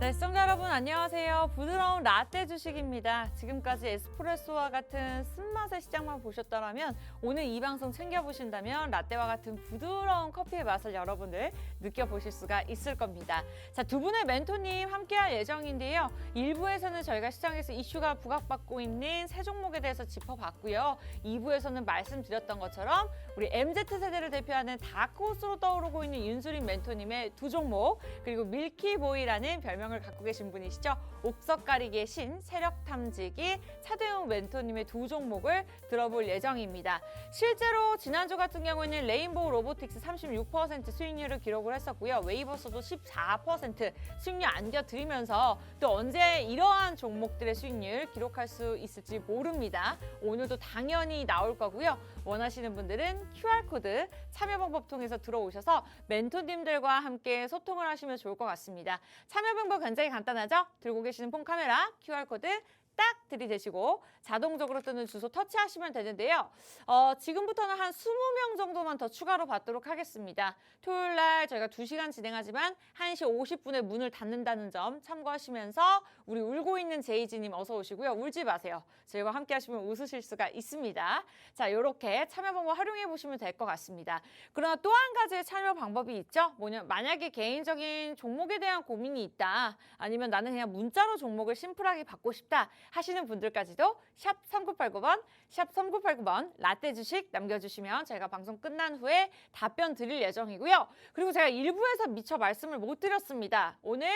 네, 시청자 여러분 안녕하세요. 부드러운 라떼 주식입니다. 지금까지 에스프레소와 같은 쓴맛의 시장만 보셨더라면 오늘 이 방송 챙겨보신다면 라떼와 같은 부드러운 커피의 맛을 여러분들 느껴보실 수가 있을 겁니다. 자, 두 분의 멘토님 함께할 예정인데요. 1부에서는 저희가 시장에서 이슈가 부각받고 있는 세 종목에 대해서 짚어봤고요. 2부에서는 말씀드렸던 것처럼 우리 MZ세대를 대표하는 다크호스로 떠오르고 있는 윤수린 멘토님의 두 종목, 그리고 밀키보이라는 별명을 갖고 계신 분이시죠. 옥석가리기의 신, 세력탐지기 차대웅 멘토님의 두 종목을 들어볼 예정입니다. 실제로 지난주 같은 경우에는 레인보우 로보틱스 36% 수익률을 기록을 했었고요. 웨이버스도 14% 수익률 안겨드리면서 또 언제 이러한 종목들의 수익률 기록할 수 있을지 모릅니다. 오늘도 당연히 나올 거고요. 원하시는 분들은 QR코드 참여 방법 통해서 들어오셔서 멘토님들과 함께 소통을 하시면 좋을 것 같습니다. 참여 방법 굉장히 간단하죠? 들고 계시는 폰 카메라 QR코드 딱 들이대시고 자동적으로 뜨는 주소 터치하시면 되는데요. 지금부터는 한 20명 정도만 더 추가로 받도록 하겠습니다. 토요일 날 저희가 2시간 진행하지만 1시 50분에 문을 닫는다는 점 참고하시면서 우리 울고 있는 제이지님 어서 오시고요. 울지 마세요. 저희와 함께 하시면 웃으실 수가 있습니다. 자, 이렇게 참여 방법 활용해 보시면 될 것 같습니다. 그러나 또 한 가지의 참여 방법이 있죠. 뭐냐, 만약에 개인적인 종목에 대한 고민이 있다. 아니면 나는 그냥 문자로 종목을 심플하게 받고 싶다. 하시는 분들까지도 샵 3989번, 샵 3989번 라떼 주식 남겨주시면 저희가 방송 끝난 후에 답변 드릴 예정이고요. 그리고 제가 일부에서 미처 말씀을 못 드렸습니다. 오늘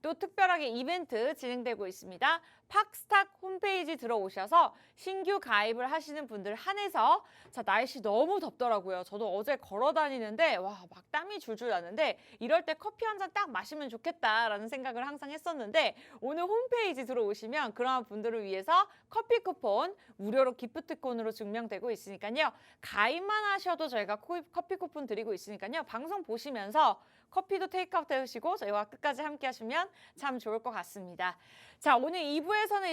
또 특별하게 이벤트 진행되고 있습니다. 팍스탁 홈페이지 들어오셔서 신규 가입을 하시는 분들 한해서, 자, 날씨 너무 덥더라고요. 저도 어제 걸어 다니는데 와, 막 땀이 줄줄 나는데 이럴 때 커피 한 잔 딱 마시면 좋겠다라는 생각을 항상 했었는데, 오늘 홈페이지 들어오시면 그러한 분들을 위해서 커피 쿠폰 무료로 기프트콘으로 증명되고 있으니까요. 가입만 하셔도 저희가 커피 쿠폰 드리고 있으니까요. 방송 보시면서 커피도 테이크아웃 해주시고 저희와 끝까지 함께 하시면 참 좋을 것 같습니다. 자, 오늘 2부에서는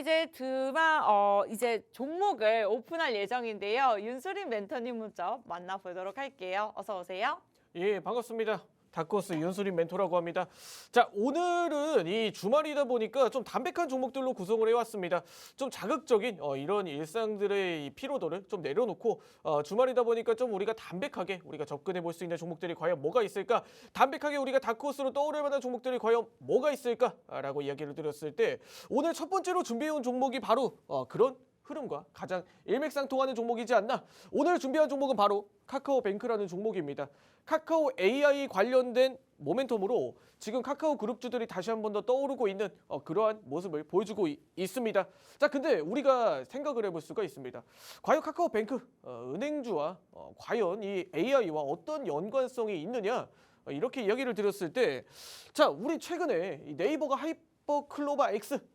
이제 종목을 오픈할 예정인데요. 윤수린 멘토님 먼저 만나보도록 할게요. 어서 오세요. 예, 반갑습니다. 다크호스 윤수린 멘토라고 합니다. 자, 오늘은 이 주말이다 보니까 좀 담백한 종목들로 구성을 해왔습니다. 좀 자극적인 이런 일상들의 이 피로도를 좀 내려놓고 주말이다 보니까 좀 우리가 담백하게 우리가 접근해 볼 수 있는 종목들이 과연 뭐가 있을까? 담백하게 우리가 다크호스로 떠오를 만한 종목들이 과연 뭐가 있을까라고 이야기를 드렸을 때, 오늘 첫 번째로 준비해온 종목이 바로 그런 흐름과 가장 일맥상통하는 종목이지 않나. 오늘 준비한 종목은 바로 카카오뱅크라는 종목입니다. 카카오 AI 관련된 모멘텀으로 지금 카카오 그룹주들이 다시 한 번 더 떠오르고 있는 그러한 모습을 보여주고 있습니다. 자, 근데 우리가 생각을 해볼 수가 있습니다. 과연 카카오뱅크 은행주와 과연 이 AI와 어떤 연관성이 있느냐, 이렇게 이야기를 드렸을 때, 자, 우리 최근에 이 네이버가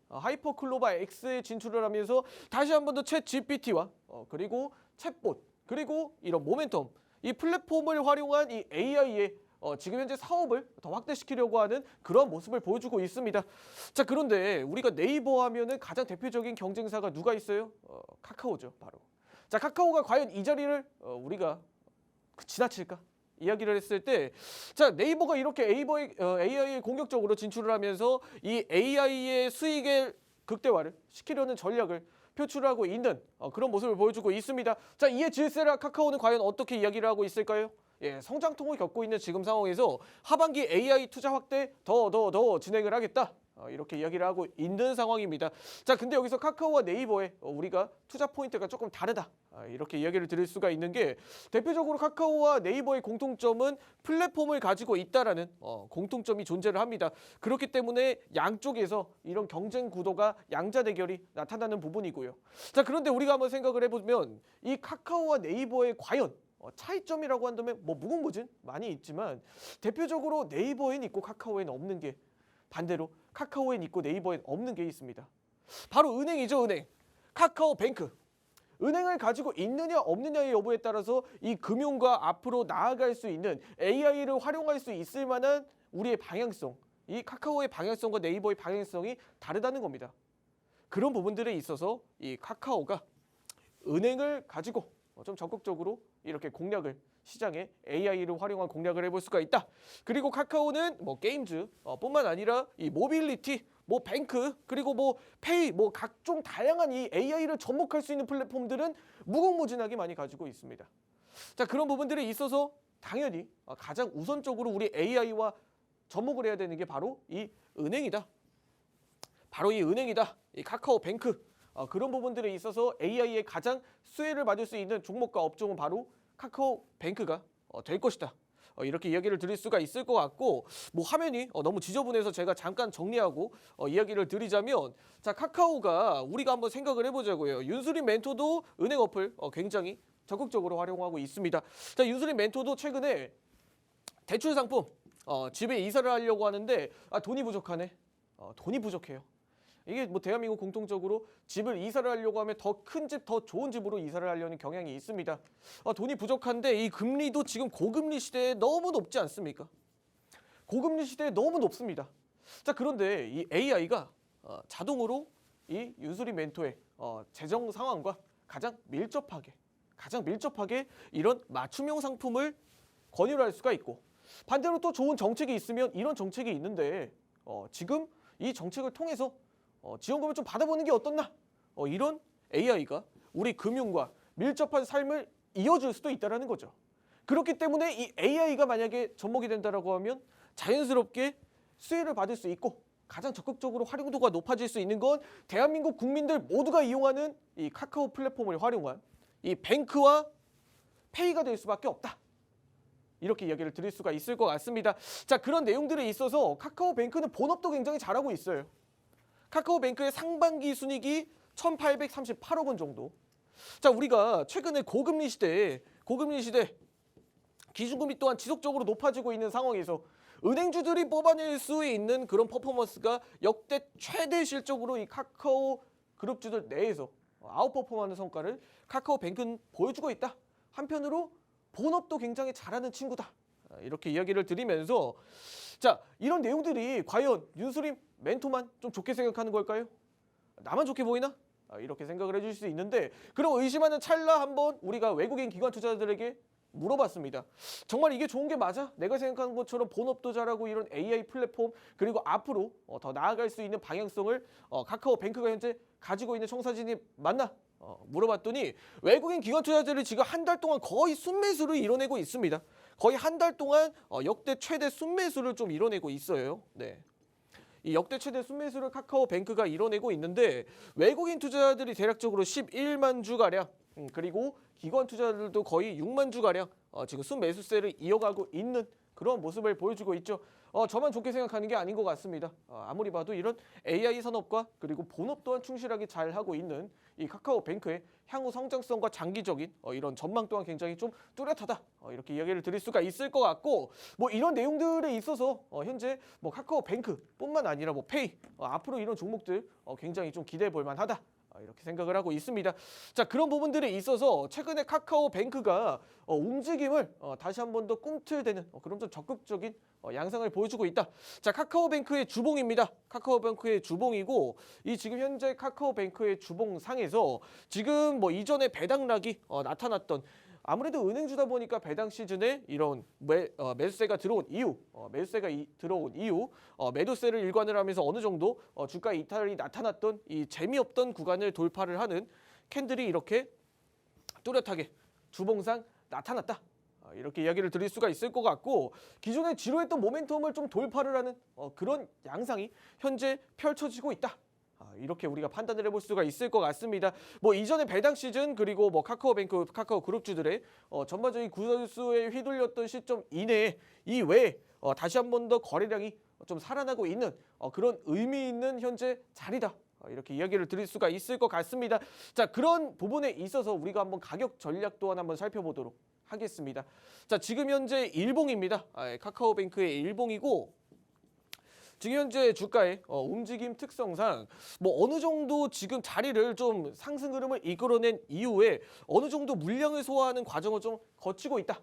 하이퍼클로바 X에 진출을 하면서 다시 한 번 더 챗 GPT와 그리고 챗봇, 그리고 이런 모멘텀, 이 플랫폼을 활용한 이 AI의 지금 현재 사업을 더 확대시키려고 하는 그런 모습을 보여주고 있습니다. 자, 그런데 우리가 네이버 하면은 가장 대표적인 경쟁사가 누가 있어요? 카카오죠, 바로. 자, 카카오가 과연 이 자리를 우리가 지나칠까? 이야기를 했을 때, 자, 네이버가 이렇게 AI에 공격적으로 진출을 하면서 이 AI의 수익의 극대화를 시키려는 전략을 표출하고 있는 그런 모습을 보여주고 있습니다. 자, 이에 질세라 카카오는 과연 어떻게 이야기를 하고 있을까요? 예, 성장통을 겪고 있는 지금 상황에서 하반기 AI 투자 확대 더 진행을 하겠다. 이렇게 이야기를 하고 있는 상황입니다. 자, 근데 여기서 카카오와 네이버의 우리가 투자 포인트가 조금 다르다. 이렇게 이야기를 드릴 수가 있는 게, 대표적으로 카카오와 네이버의 공통점은 플랫폼을 가지고 있다라는 공통점이 존재를 합니다. 그렇기 때문에 양쪽에서 이런 경쟁 구도가 양자 대결이 나타나는 부분이고요. 자, 그런데 우리가 한번 생각을 해보면 이 카카오와 네이버의 과연 차이점이라고 한다면 뭐 무궁무진 많이 있지만, 대표적으로 네이버엔 있고 카카오엔 없는 게, 반대로 카카오엔 있고 네이버엔 없는 게 있습니다. 바로 은행이죠, 은행. 카카오뱅크. 은행을 가지고 있느냐 없느냐의 여부에 따라서 이 금융과 앞으로 나아갈 수 있는 AI를 활용할 수 있을 만한 우리의 방향성, 이 카카오의 방향성과 네이버의 방향성이 다르다는 겁니다. 그런 부분들에 있어서 이 카카오가 은행을 가지고 좀 적극적으로 이렇게 공략을 시장에 AI를 활용한 공략을 해볼 수가 있다. 그리고 카카오는 뭐 게임즈 뿐만 아니라 이 모빌리티, 뭐 뱅크, 그리고 뭐 페이, 뭐 각종 다양한 이 AI를 접목할 수 있는 플랫폼들은 무궁무진하게 많이 가지고 있습니다. 자, 그런 부분들에 있어서 당연히 가장 우선적으로 우리 AI와 접목을 해야 되는 게 바로 이 은행이다. 바로 이 은행이다. 이 카카오뱅크. 그런 부분들에 있어서 AI의 가장 수혜를 받을 수 있는 종목과 업종은 바로 카카오뱅크가 될 것이다. 이렇게 이야기를 드릴 수가 있을 것 같고, 뭐 화면이 너무 지저분해서 제가 잠깐 정리하고 이야기를 드리자면, 자, 카카오가 우리가 한번 생각을 해보자고요. 윤수린 멘토도 은행 어플 굉장히 적극적으로 활용하고 있습니다. 자, 윤수린 멘토도 최근에 대출 상품 집에 이사를 하려고 하는데 돈이 부족하네. 돈이 부족해요. 이게 뭐 대한민국 공통적으로 집을 이사를 하려고 하면 더 큰 집, 더 좋은 집으로 이사를 하려는 경향이 있습니다. 돈이 부족한데 이 금리도 지금 고금리 시대에 너무 높지 않습니까? 고금리 시대에 너무 높습니다. 자, 그런데 이 AI가 자동으로 이 윤수린 멘토의 재정 상황과 가장 밀접하게 이런 맞춤형 상품을 권유를 할 수가 있고, 반대로 또 좋은 정책이 있으면 이런 정책이 있는데 지금 이 정책을 통해서 지원금을 좀 받아보는 게 어떻나? 이런 AI가 우리 금융과 밀접한 삶을 이어줄 수도 있다는 거죠. 그렇기 때문에 이 AI가 만약에 접목이 된다라고 하면 자연스럽게 수혜를 받을 수 있고 가장 적극적으로 활용도가 높아질 수 있는 건 대한민국 국민들 모두가 이용하는 이 카카오 플랫폼을 활용한 이 뱅크와 페이가 될 수밖에 없다. 이렇게 이야기를 드릴 수가 있을 것 같습니다. 자, 그런 내용들에 있어서 카카오뱅크는 본업도 굉장히 잘하고 있어요. 카카오뱅크의 상반기 순이익이 1,838억 원 정도. 자, 우리가 최근에 고금리 시대에 기준금리 또한 지속적으로 높아지고 있는 상황에서 은행주들이 뽑아낼 수 있는 그런 퍼포먼스가 역대 최대 실적으로 이 카카오 그룹주들 내에서 아웃퍼폼하는 성과를 카카오뱅크는 보여주고 있다. 한편으로 본업도 굉장히 잘하는 친구다. 이렇게 이야기를 드리면서, 자, 이런 내용들이 과연 윤수린 멘토만 좀 좋게 생각하는 걸까요? 나만 좋게 보이나? 이렇게 생각을 해줄 수 있는데, 그럼 의심하는 찰나 한번 우리가 외국인 기관 투자자들에게 물어봤습니다. 정말 이게 좋은 게 맞아? 내가 생각하는 것처럼 본업도 잘하고 이런 AI 플랫폼, 그리고 앞으로 더 나아갈 수 있는 방향성을 카카오뱅크가 현재 가지고 있는 청사진이 맞나? 물어봤더니 외국인 기관 투자자들이 지금 한 달 동안 거의 순매수를 이뤄내고 있습니다. 거의 한 달 동안 역대 최대 순매수를 좀 이뤄내고 있어요. 네. 이 역대 최대 순매수를 카카오뱅크가 이뤄내고 있는데, 외국인 투자자들이 대략적으로 11만 주가량, 그리고 기관 투자자들도 거의 6만 주가량 지금 순매수세를 이어가고 있는 그런 모습을 보여주고 있죠. 저만 좋게 생각하는 게 아닌 것 같습니다. 아무리 봐도 이런 AI 산업과 그리고 본업 또한 충실하게 잘 하고 있는 이 카카오뱅크의 향후 성장성과 장기적인 이런 전망 또한 굉장히 좀 뚜렷하다. 이렇게 이야기를 드릴 수가 있을 것 같고, 뭐 이런 내용들에 있어서 현재 뭐 카카오뱅크뿐만 아니라 뭐 페이, 앞으로 이런 종목들 굉장히 좀 기대해 볼 만하다. 이렇게 생각을 하고 있습니다. 자, 그런 부분들에 있어서 최근에 카카오뱅크가 움직임을 다시 한 번 더 꿈틀대는 그런 좀 적극적인 양상을 보여주고 있다. 자, 카카오뱅크의 주봉입니다. 카카오뱅크의 주봉이고, 이 지금 현재 카카오뱅크의 주봉상에서 지금 뭐 이전에 배당락이 나타났던, 아무래도 은행주다 보니까 배당 시즌에 이런 매수세가 들어온 이후, 매도세를 일관을 하면서 어느 정도 주가 이탈이 나타났던 이 재미없던 구간을 돌파를 하는 캔들이 이렇게 뚜렷하게 주봉상 나타났다. 이렇게 이야기를 드릴 수가 있을 것 같고, 기존에 지루했던 모멘텀을 좀 돌파를 하는 그런 양상이 현재 펼쳐지고 있다. 이렇게 우리가 판단을 해볼 수가 있을 것 같습니다. 뭐 이전에 배당 시즌, 그리고 뭐 카카오뱅크, 카카오 그룹주들의 전반적인 구설수에 휘둘렸던 시점 이내에 이외에 다시 한 번 더 거래량이 좀 살아나고 있는 그런 의미 있는 현재 자리다. 이렇게 이야기를 드릴 수가 있을 것 같습니다. 자, 그런 부분에 있어서 우리가 한번 가격 전략 또한 한번 살펴보도록 하겠습니다. 자, 지금 현재 일봉입니다. 카카오뱅크의 일봉이고, 지금 현재 주가의 움직임 특성상 뭐 어느 정도 지금 자리를 좀 상승 흐름을 이끌어낸 이후에 어느 정도 물량을 소화하는 과정을 좀 거치고 있다.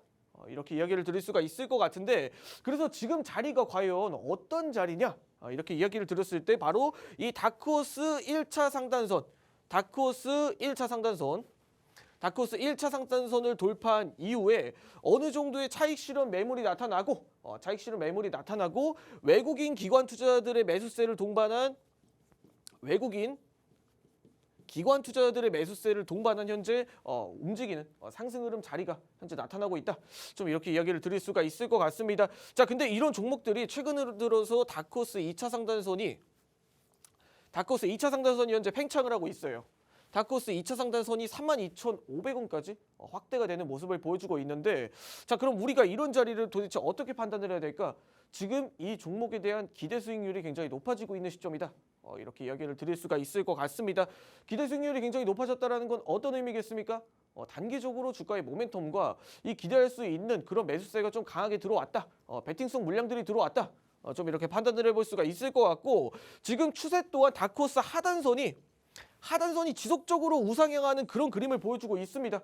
이렇게 이야기를 드릴 수가 있을 것 같은데, 그래서 지금 자리가 과연 어떤 자리냐? 이렇게 이야기를 드렸을 때 바로 이 다크호스 1차 상단선, 다크호스 1차 상단선을 돌파한 이후에 어느 정도의 차익 실현 매물이 나타나고 외국인 기관 투자자들의 매수세를 동반한 현재 움직이는 상승 흐름 자리가 현재 나타나고 있다. 좀 이렇게 이야기를 드릴 수가 있을 것 같습니다. 자, 근데 이런 종목들이 최근 들어서 다크호스 2차 상단선이 현재 팽창을 하고 있어요. 다크호스 2차 상단선이 32,500원까지 확대가 되는 모습을 보여주고 있는데, 자, 그럼 우리가 이런 자리를 도대체 어떻게 판단을 해야 될까? 지금 이 종목에 대한 기대 수익률이 굉장히 높아지고 있는 시점이다. 이렇게 이야기를 드릴 수가 있을 것 같습니다. 기대 수익률이 굉장히 높아졌다는 건 어떤 의미겠습니까? 단기적으로 주가의 모멘텀과 이 기대할 수 있는 그런 매수세가 좀 강하게 들어왔다. 베팅성 물량들이 들어왔다. 좀 이렇게 판단을 해볼 수가 있을 것 같고, 지금 추세 또한 다크호스 하단선이 지속적으로 우상향하는 그런 그림을 보여주고 있습니다.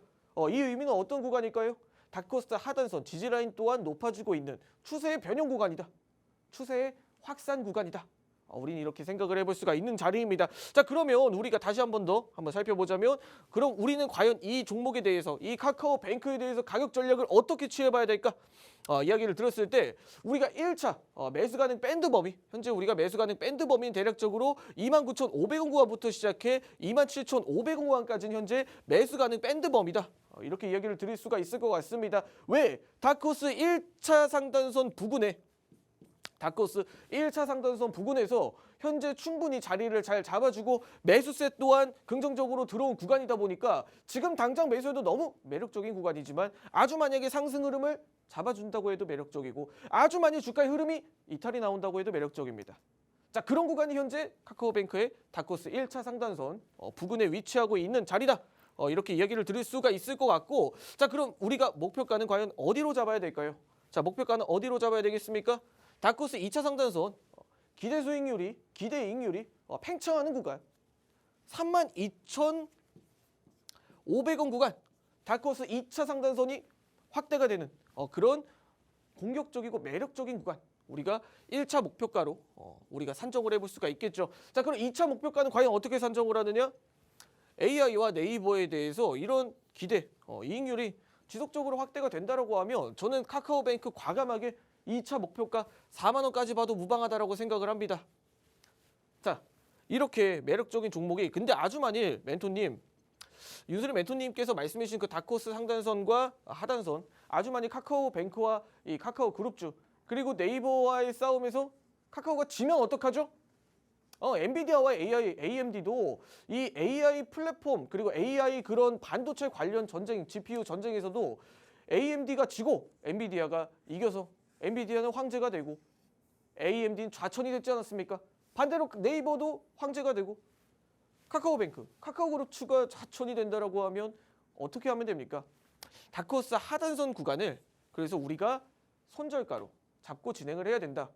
이 의미는 어떤 구간일까요? 다크호스 하단선 지지라인 또한 높아지고 있는 추세의 변형 구간이다. 추세의 확산 구간이다. 우리는 이렇게 생각을 해볼 수가 있는 자리입니다. 자, 그러면 우리가 다시 한 번 살펴보자면, 그럼 우리는 과연 이 종목에 대해서, 이 카카오뱅크에 대해서 가격 전략을 어떻게 취해봐야 될까? 이야기를 들었을 때 우리가 1차 매수 가능 밴드 범위, 현재 우리가 매수 가능 밴드 범위는 대략적으로 29,500원 구간부터 시작해 27,500원 구간까지는 현재 매수 가능 밴드 범위다. 이렇게 이야기를 드릴 수가 있을 것 같습니다. 왜? 다크호스 1차 상단선 부근에서 현재 충분히 자리를 잘 잡아주고 매수세 또한 긍정적으로 들어온 구간이다 보니까 지금 당장 매수해도 너무 매력적인 구간이지만, 아주 만약에 상승 흐름을 잡아준다고 해도 매력적이고, 아주 만약 주가의 흐름이 이탈이 나온다고 해도 매력적입니다. 자, 그런 구간이 현재 카카오뱅크의 다크호스 1차 상단선 부근에 위치하고 있는 자리다. 이렇게 이야기를 드릴 수가 있을 것 같고, 자, 그럼 우리가 목표가는 과연 어디로 잡아야 될까요? 자, 목표가는 어디로 잡아야 되겠습니까? 다크호스 2차 상단선 기대 이익률이 팽창하는 구간 32,500원 구간, 다크호스 2차 상단선이 확대가 되는 그런 공격적이고 매력적인 구간, 우리가 1차 목표가로 우리가 산정을 해볼 수가 있겠죠. 자, 그럼 2차 목표가는 과연 어떻게 산정을 하느냐? AI와 네이버에 대해서 이런 기대, 이익률이 지속적으로 확대가 된다라고 하면 저는 카카오뱅크 과감하게 2차 목표가 4만 원까지 봐도 무방하다라고 생각을 합니다. 자, 이렇게 매력적인 종목이, 근데 아주 만일 윤수리 멘토님께서 말씀해 주신 그 다크호스 상단선과 하단선, 아주 만일 카카오뱅크와 이 카카오 그룹주 그리고 네이버와의 싸움에서 카카오가 지면 어떡하죠? 엔비디아와 AMD도 이 AI 플랫폼 그리고 AI 그런 반도체 관련 전쟁, GPU 전쟁에서도 AMD가 지고 엔비디아가 이겨서 엔비디아는 황제가 되고 AMD는 좌천이 됐지 않았습니까? 반대로 네이버도 황제가 되고 카카오뱅크, 카카오그룹주가 좌천이 된다라고 하면 어떻게 하면 됩니까? 다크호스 하단선 구간을 그래서 우리가 손절가로 잡고 진행을 해야 된다.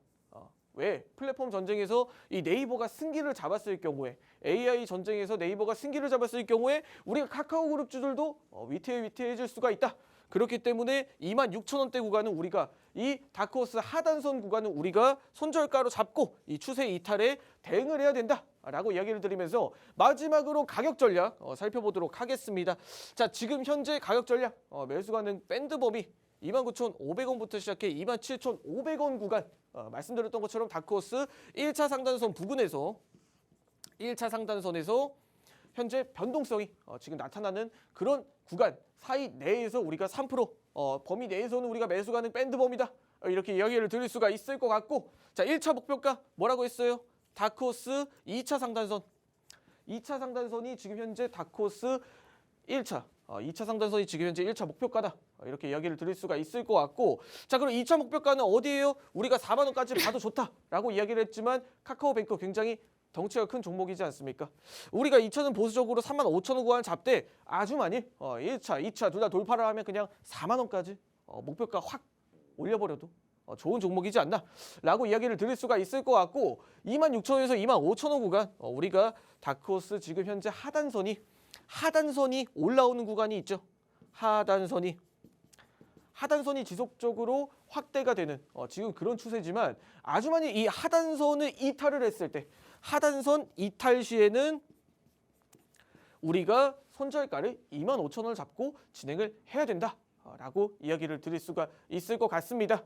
왜? 플랫폼 전쟁에서 이 네이버가 승기를 잡았을 경우에, AI 전쟁에서 네이버가 승기를 잡았을 경우에 우리가 카카오그룹주들도 위태해질 수가 있다. 그렇기 때문에 26,000원대 구간은 우리가 이 다크호스 하단선 구간은 우리가 손절가로 잡고 이 추세 이탈에 대응을 해야 된다라고 이야기를 드리면서 마지막으로 가격 전략 살펴보도록 하겠습니다. 자, 지금 현재 가격 전략 매수 가능 밴드 범위 29,500원부터 시작해 27,500원 구간, 말씀드렸던 것처럼 다크호스 1차 상단선 부근에서 1차 상단선에서 현재 변동성이 지금 나타나는 그런 구간 사이 내에서 우리가 3% 범위 내에서는 우리가 매수 가능 밴드 범위다. 이렇게 이야기를 드릴 수가 있을 것 같고, 자, 1차 목표가 뭐라고 했어요? 다크호스 2차 상단선. 2차 상단선이 지금 현재 다크호스 2차 상단선이 지금 현재 1차 목표가다. 이렇게 이야기를 드릴 수가 있을 것 같고, 자, 그럼 2차 목표가는 어디예요? 우리가 4만 원까지 봐도 좋다라고 이야기를 했지만 카카오뱅크 굉장히 덩치가 큰 종목이지 않습니까? 우리가 2차는 보수적으로 35,000원 구간 잡되 아주 많이 1차, 2차 둘 다 돌파를 하면 그냥 4만 원까지 목표가 확 올려버려도 좋은 종목이지 않나 라고 이야기를 드릴 수가 있을 것 같고, 26,000원에서 25,000원 구간 우리가 다크호스 지금 현재 하단선이 올라오는 구간이 있죠. 하단선이 지속적으로 확대가 되는 지금 그런 추세지만, 아주 많이 이 하단선을 이탈을 했을 때, 하단선 이탈 시에는 우리가 손절가를 25,000원을 잡고 진행을 해야 된다라고 이야기를 드릴 수가 있을 것 같습니다.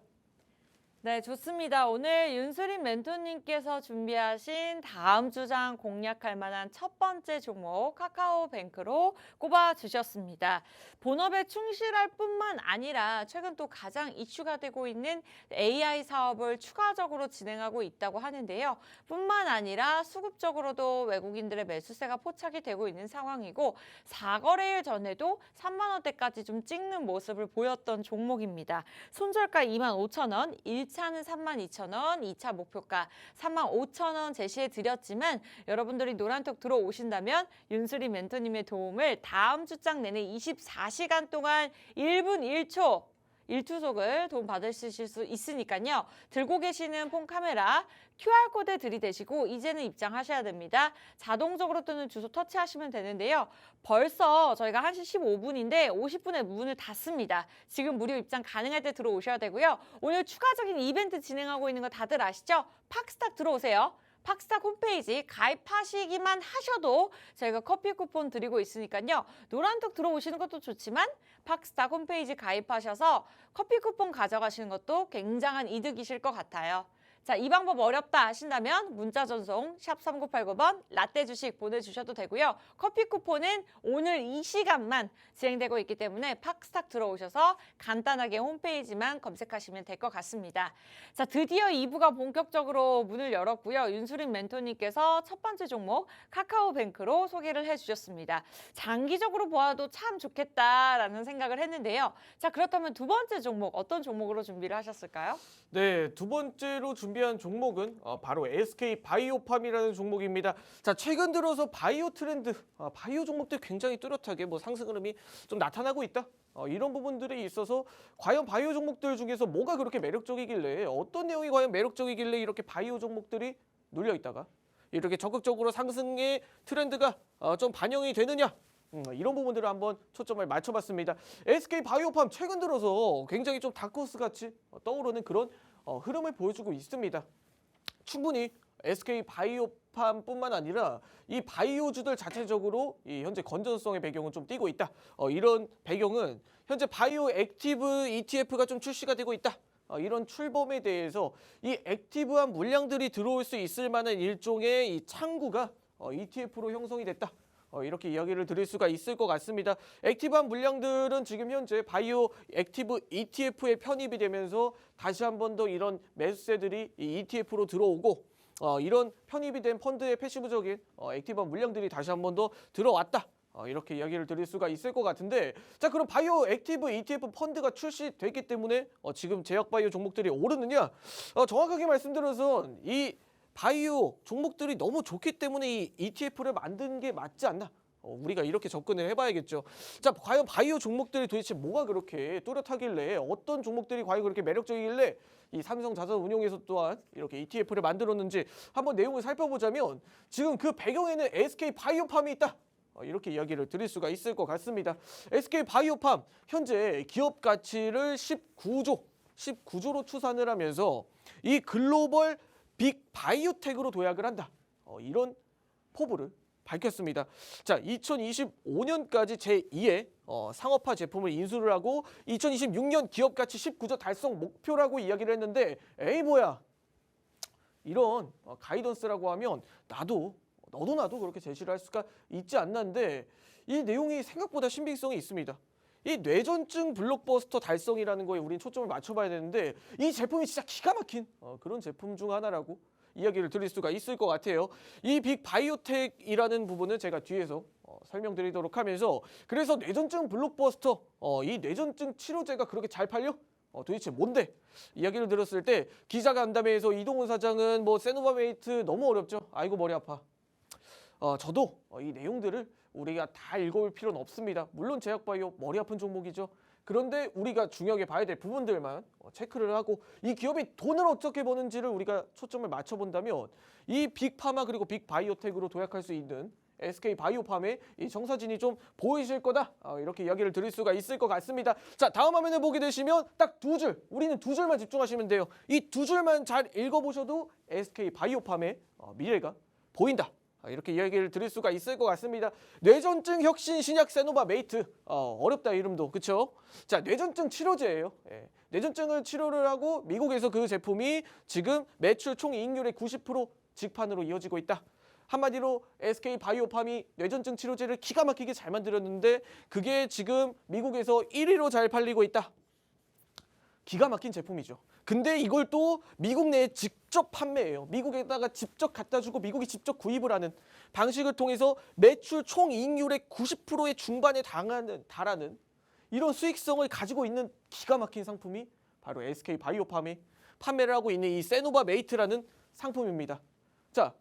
네, 좋습니다. 오늘 윤수린 멘토님께서 준비하신 다음 주장 공략할 만한 첫 번째 종목 카카오뱅크로 꼽아주셨습니다. 본업에 충실할 뿐만 아니라 최근 또 가장 이슈가 되고 있는 AI 사업을 추가적으로 진행하고 있다고 하는데요. 뿐만 아니라 수급적으로도 외국인들의 매수세가 포착이 되고 있는 상황이고 4거래일 전에도 3만 원대까지 좀 찍는 모습을 보였던 종목입니다. 손절가 25,000원, 1차는 32,000원, 2차 목표가 35,000원 제시해 드렸지만 여러분들이 노란톡 들어오신다면 윤수리 멘토님의 도움을 다음 주장 내내 24시간 동안 1분 1초 1투속을 도움 받으실 수 있으니까요. 들고 계시는 폰 카메라 QR코드 들이대시고 이제는 입장하셔야 됩니다. 자동적으로 뜨는 주소 터치하시면 되는데요. 벌써 저희가 1시 15분인데 50분에 문을 닫습니다. 지금 무료 입장 가능할 때 들어오셔야 되고요. 오늘 추가적인 이벤트 진행하고 있는 거 다들 아시죠? 팍스탁 들어오세요. 팍스탁 홈페이지 가입하시기만 하셔도 저희가 커피 쿠폰 드리고 있으니까요. 노란톡 들어오시는 것도 좋지만 팍스탁 홈페이지 가입하셔서 커피 쿠폰 가져가시는 것도 굉장한 이득이실 것 같아요. 자, 이 방법 어렵다 하신다면 문자 전송 샵 3989번 라떼 주식 보내주셔도 되고요. 커피 쿠폰은 오늘 이 시간만 진행되고 있기 때문에 팍스탁 들어오셔서 간단하게 홈페이지만 검색하시면 될 것 같습니다. 자, 드디어 2부가 본격적으로 문을 열었고요. 윤수린 멘토님께서 첫 번째 종목 카카오뱅크로 소개를 해주셨습니다. 장기적으로 보아도 참 좋겠다라는 생각을 했는데요. 자, 그렇다면 두 번째 종목 어떤 종목으로 준비를 하셨을까요? 네, 두 번째로 준비한 종목은 바로 SK 바이오팜이라는 종목입니다. 자, 최근 들어서 바이오 트렌드, 바이오 종목들 굉장히 뚜렷하게 상승 흐름이 좀 나타나고 있다. 이런 부분들이 있어서 과연 바이오 종목들 중에서 뭐가 그렇게 매력적이길래 어떤 내용이 과연 매력적이길래 이렇게 바이오 종목들이 눌려 있다가 이렇게 적극적으로 상승의 트렌드가 좀 반영이 되느냐? 이런 부분들을 한번 초점을 맞춰봤습니다. SK 바이오팜 최근 들어서 굉장히 좀 다크호스 같이 떠오르는 그런 흐름을 보여주고 있습니다. 충분히 SK 바이오팜뿐만 아니라 이 바이오주들 자체적으로 이 현재 건전성의 배경은 좀 띄고 있다. 이런 배경은 현재 바이오 액티브 ETF가 좀 출시가 되고 있다. 이런 출범에 대해서 이 액티브한 물량들이 들어올 수 있을 만한 일종의 이 창구가 ETF로 형성이 됐다. 이렇게 이야기를 드릴 수가 있을 것 같습니다. 액티브한 물량들은 지금 현재 바이오 액티브 ETF에 편입이 되면서 다시 한 번 더 이런 매수세들이 이 ETF로 들어오고 이런 편입이 된 펀드의 패시브적인 액티브한 물량들이 다시 한 번 더 들어왔다. 이렇게 이야기를 드릴 수가 있을 것 같은데 자 그럼 바이오 액티브 ETF 펀드가 출시됐기 때문에 지금 제약 바이오 종목들이 오르느냐? 정확하게 말씀드려서 이 바이오 종목들이 너무 좋기 때문에 이 ETF를 만든 게 맞지 않나? 우리가 이렇게 접근을 해봐야겠죠. 자, 과연 바이오 종목들이 도대체 뭐가 그렇게 뚜렷하길래 어떤 종목들이 과연 그렇게 매력적이길래 이 삼성자산운용에서 또한 이렇게 ETF를 만들었는지 한번 내용을 살펴보자면 지금 그 배경에는 SK 바이오팜이 있다. 이렇게 이야기를 드릴 수가 있을 것 같습니다. SK 바이오팜 현재 기업 가치를 19조로 추산을 하면서 이 글로벌 빅 바이오텍으로 도약을 한다. 이런 포부를 밝혔습니다. 자, 2025년까지 제2의 상업화 제품을 인수를 하고 2026년 기업 가치 19조 달성 목표라고 이야기를 했는데 에이 뭐야. 이런 가이던스라고 하면 너도 나도 그렇게 제시를 할 수가 있지 않는데 이 내용이 생각보다 신빙성이 있습니다. 이 뇌전증 블록버스터 달성이라는 거에 우린 초점을 맞춰봐야 되는데 이 제품이 진짜 기가 막힌 그런 제품 중 하나라고 이야기를 드릴 수가 있을 것 같아요. 이 빅 바이오텍이라는 부분은 제가 뒤에서 설명드리도록 하면서 그래서 뇌전증 블록버스터 이 뇌전증 치료제가 그렇게 잘 팔려? 도대체 뭔데? 이야기를 들었을 때 기자간담회에서 이동훈 사장은 세노바메이트 너무 어렵죠? 아이고 머리 아파. 저도 이 내용들을 우리가 다 읽어볼 필요는 없습니다. 물론 제약바이오 머리 아픈 종목이죠. 그런데 우리가 중요하게 봐야 될 부분들만 체크를 하고 이 기업이 돈을 어떻게 버는지를 우리가 초점을 맞춰본다면 이 빅파마 그리고 빅바이오텍으로 도약할 수 있는 SK 바이오팜의 이 정사진이 좀 보이실 거다. 이렇게 이야기를 드릴 수가 있을 것 같습니다. 자, 다음 화면을 보게 되시면 딱 두 줄, 우리는 두 줄만 집중하시면 돼요. 이 두 줄만 잘 읽어보셔도 SK 바이오팜의 미래가 보인다. 이렇게 이야기를 드릴 수가 있을 것 같습니다. 뇌전증 혁신 신약 세노바 메이트. 어렵다 이름도. 그쵸? 자, 뇌전증 치료제예요. 예. 뇌전증을 치료를 하고 미국에서 그 제품이 지금 매출 총 이익률의 90% 직판으로 이어지고 있다. 한마디로 SK 바이오팜이 뇌전증 치료제를 기가 막히게 잘 만들었는데 그게 지금 미국에서 1위로 잘 팔리고 있다. 기가 막힌 제품이죠. 근데 이걸 또 미국 내에 직접 판매해요. 미국에다가 직접 갖다 주고 미국이 직접 구입을 하는 방식을 통해서 매출 총 이익률의 90%의 중반에 달하는 이런 수익성을 가지고 있는 기가 막힌 상품이 바로 SK 바이오팜이 판매를 하고 있는 이 세노바 메이트라는 상품입니다. 자,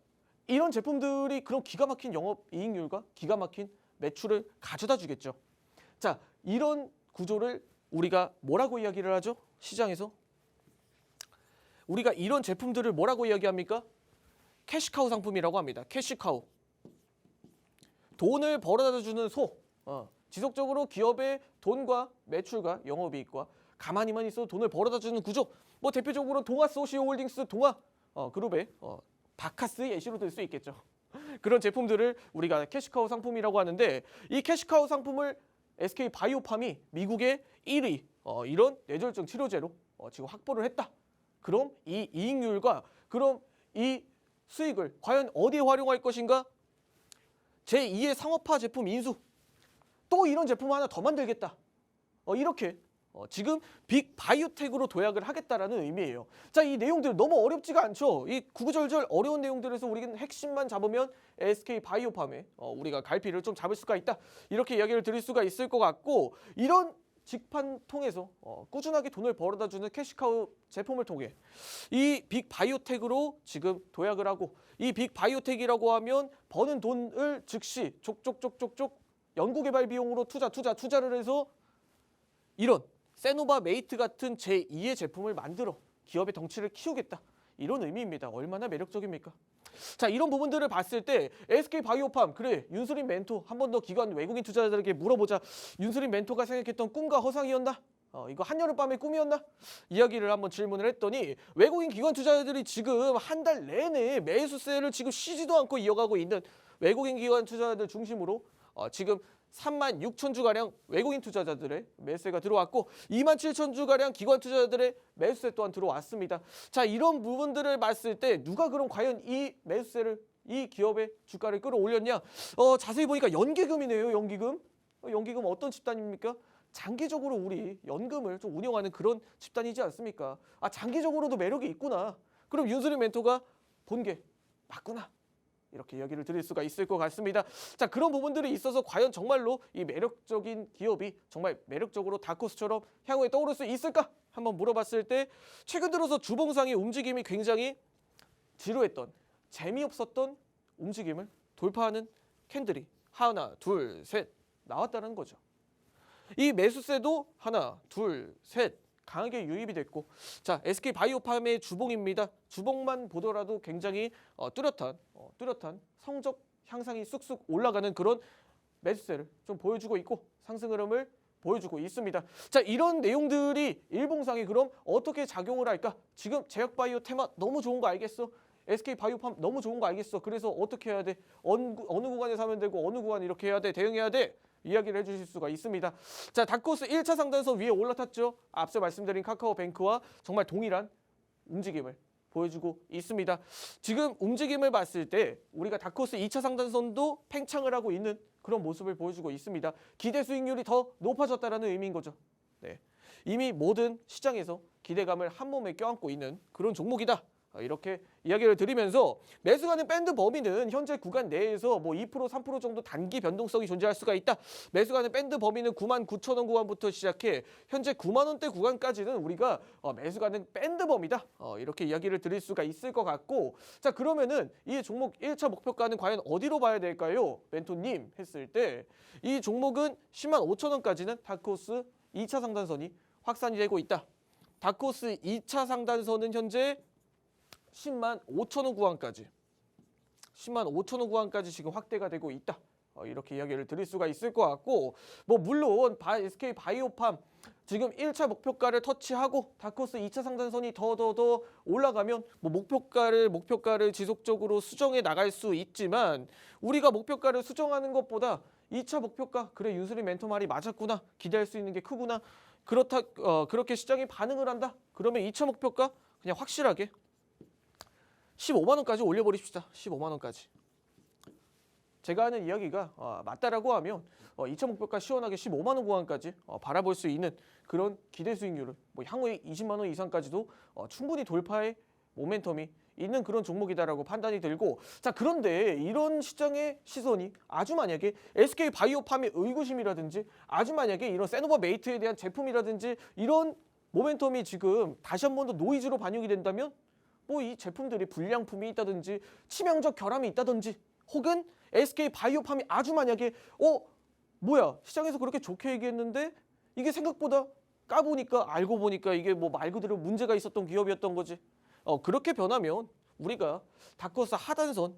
이런 제품들이 그런 기가 막힌 영업 이익률과 기가 막힌 매출을 가져다 주겠죠. 자, 이런 구조를 우리가 뭐라고 이야기를 하죠? 시장에서 우리가 이런 제품들을 뭐라고 이야기합니까? 캐시카우 상품이라고 합니다. 캐시카우. 돈을 벌어다 주는 소. 지속적으로 기업의 돈과 매출과 영업이익과 가만히만 있어도 돈을 벌어다 주는 구조. 뭐 대표적으로 동아 소시오홀딩스 동아 그룹의 바카스 예시로 들 수 있겠죠. 그런 제품들을 우리가 캐시카우 상품이라고 하는데 이 캐시카우 상품을 SK 바이오팜이 미국의 1위 이런 뇌졸중 치료제로 지금 확보를 했다. 그럼 이 이익률과 그럼 이 수익을 과연 어디에 활용할 것인가? 제2의 상업화 제품 인수. 또 이런 제품 하나 더 만들겠다. 이렇게 지금 빅 바이오텍으로 도약을 하겠다라는 의미예요. 자, 이 내용들 너무 어렵지가 않죠. 이 구구절절 어려운 내용들에서 우리는 핵심만 잡으면 SK 바이오팜에 우리가 갈피를 좀 잡을 수가 있다. 이렇게 이야기를 드릴 수가 있을 것 같고 이런 직판 통해서 꾸준하게 돈을 벌어다 주는 캐시카우 제품을 통해 이 빅 바이오텍으로 지금 도약을 하고 이 빅 바이오텍이라고 하면 버는 돈을 즉시 족족족족족 연구개발 비용으로 투자를 해서 이런 세노바 메이트 같은 제2의 제품을 만들어 기업의 덩치를 키우겠다. 이런 의미입니다. 얼마나 매력적입니까? 자, 이런 부분들을 봤을 때 SK 바이오팜 그래 윤수린 멘토 한 번 더 기관 외국인 투자자들에게 물어보자. 윤수린 멘토가 생각했던 꿈과 허상이었나? 이거 한여름밤의 꿈이었나? 이야기를 한번 질문을 했더니 외국인 기관 투자자들이 지금 한 달 내내 매수세를 지금 쉬지도 않고 이어가고 있는 외국인 기관 투자자들 중심으로 지금 36,000주가량 외국인 투자자들의 매수세가 들어왔고 27,000주가량 기관 투자자들의 매수세 또한 들어왔습니다. 자, 이런 부분들을 봤을 때 누가 그럼 과연 이 매수세를 이 기업의 주가를 끌어올렸냐? 자세히 보니까 연기금이네요. 연기금. 연기금 어떤 집단입니까? 장기적으로 우리 연금을 좀 운영하는 그런 집단이지 않습니까? 장기적으로도 매력이 있구나. 그럼 윤수린 멘토가 본 게 맞구나. 이렇게 이야기를 드릴 수가 있을 것 같습니다. 자, 그런 부분들이 있어서 과연 정말로 이 매력적인 기업이 정말 매력적으로 다코스처럼 향후에 떠오를 수 있을까? 한번 물어봤을 때 최근 들어서 주봉상의 움직임이 굉장히 지루했던 재미없었던 움직임을 돌파하는 캔들이 하나, 둘, 셋 나왔다는 거죠. 이 매수세도 하나, 둘, 셋 강하게 유입이 됐고 자, SK 바이오팜의 주봉입니다. 주봉만 보더라도 굉장히 뚜렷한 성적 향상이 쑥쑥 올라가는 그런 매수세를 좀 보여주고 있고 상승 흐름을 보여주고 있습니다. 자, 이런 내용들이 일봉상에 그럼 어떻게 작용을 할까? 지금 제약바이오 테마 너무 좋은 거 알겠어? SK 바이오팜 너무 좋은 거 알겠어? 그래서 어떻게 해야 돼? 어느 구간에 사면 되고 어느 구간 이렇게 해야 돼? 대응해야 돼? 이야기를 해주실 수가 있습니다. 자, 다코스 1차 상단선 위에 올라탔죠. 앞서 말씀드린 카카오뱅크와 정말 동일한 움직임을 보여주고 있습니다. 지금 움직임을 봤을 때 우리가 다코스 2차 상단선도 팽창을 하고 있는 그런 모습을 보여주고 있습니다. 기대 수익률이 더 높아졌다는 의미인 거죠. 네, 이미 모든 시장에서 기대감을 한 몸에 껴안고 있는 그런 종목이다. 이렇게 이야기를 드리면서 매수가는 밴드 범위는 현재 구간 내에서 뭐 2%, 3% 정도 단기 변동성이 존재할 수가 있다. 매수가는 밴드 범위는 99,000원 구간부터 시작해 현재 9만 원대 구간까지는 우리가 매수가는 밴드 범위다. 이렇게 이야기를 드릴 수가 있을 것 같고 자, 그러면은 이 종목 1차 목표가는 과연 어디로 봐야 될까요? 멘토님 했을 때 이 종목은 10만 5천 원까지는 다코스 2차 상단선이 확산이 되고 있다. 다코스 2차 상단선은 현재 10만 5천 원 구간까지 10만 5천 원 구간까지 지금 확대가 되고 있다. 이렇게 이야기를 드릴 수가 있을 것 같고, 뭐 물론 SK 바이오팜 지금 1차 목표가를 터치하고 다크호스 2차 상단선이 더 올라가면 뭐 목표가를 지속적으로 수정해 나갈 수 있지만, 우리가 목표가를 수정하는 것보다 2차 목표가, 그래 윤수리 멘토 말이 맞았구나, 기대할 수 있는 게 크구나, 그렇게 시장이 반응을 한다, 그러면 2차 목표가 그냥 확실하게 15만 원까지 올려버립시다. 15만 원까지. 제가 하는 이야기가 맞다라고 하면 2차 목표가 시원하게 15만 원 구간까지 바라볼 수 있는 그런 기대 수익률을, 뭐 향후에 20만 원 이상까지도 충분히 돌파의 모멘텀이 있는 그런 종목이다라고 판단이 들고, 자 그런데 이런 시장의 시선이 아주 만약에 SK 바이오팜의 의구심이라든지, 아주 만약에 이런 세노바 메이트에 대한 제품이라든지 이런 모멘텀이 지금 다시 한 번 더 노이즈로 반영이 된다면, 뭐 이 제품들이 불량품이 있다든지 치명적 결함이 있다든지, 혹은 SK 바이오팜이 아주 만약에 뭐야 시장에서 그렇게 좋게 얘기했는데 이게 생각보다 까보니까 알고 보니까 이게 뭐 말 그대로 문제가 있었던 기업이었던 거지. 그렇게 변하면 우리가 다크호스 하단선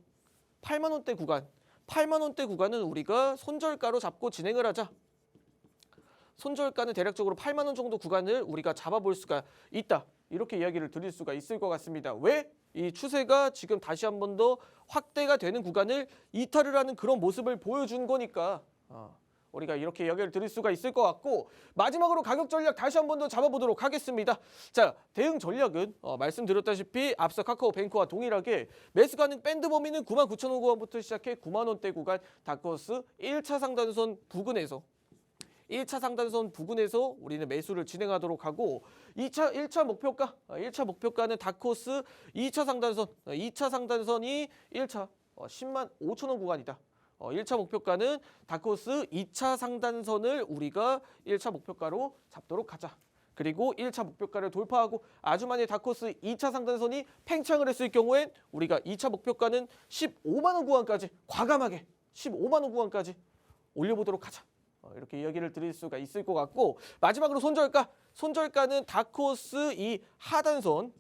8만 원대 구간, 8만 원대 구간은 우리가 손절가로 잡고 진행을 하자. 손절가는 대략적으로 8만 원 정도 구간을 우리가 잡아볼 수가 있다. 이렇게 이야기를 드릴 수가 있을 것 같습니다. 왜? 이 추세가 지금 다시 한 번 더 확대가 되는 구간을 이탈을 하는 그런 모습을 보여준 거니까 우리가 이렇게 이야기를 드릴 수가 있을 것 같고, 마지막으로 가격 전략 다시 한 번 더 잡아보도록 하겠습니다. 자, 대응 전략은 말씀드렸다시피 앞서 카카오뱅크와 동일하게 매수 가능 밴드 범위는 99,000원부터 시작해 9만 원대 구간 다크호스 1차 상단선 부근에서 1차 상단선 부근에서 우리는 매수를 진행하도록 하고, 1차 목표가는 다크호스 2차 상단선, 2차 상단선이 1차 10만 5천 원 구간이다. 1차 목표가는 다크호스 2차 상단선을 우리가 1차 목표가로 잡도록 하자. 그리고 1차 목표가를 돌파하고 아주 만약 다크호스 2차 상단선이 팽창을 했을 경우엔 우리가 2차 목표가는 15만 원 구간까지, 과감하게 15만 원 구간까지 올려보도록 하자. 이렇게 이야기를 드릴 수가 있을 것 같고, 마지막으로 손절가는 다크호스 이 하단선,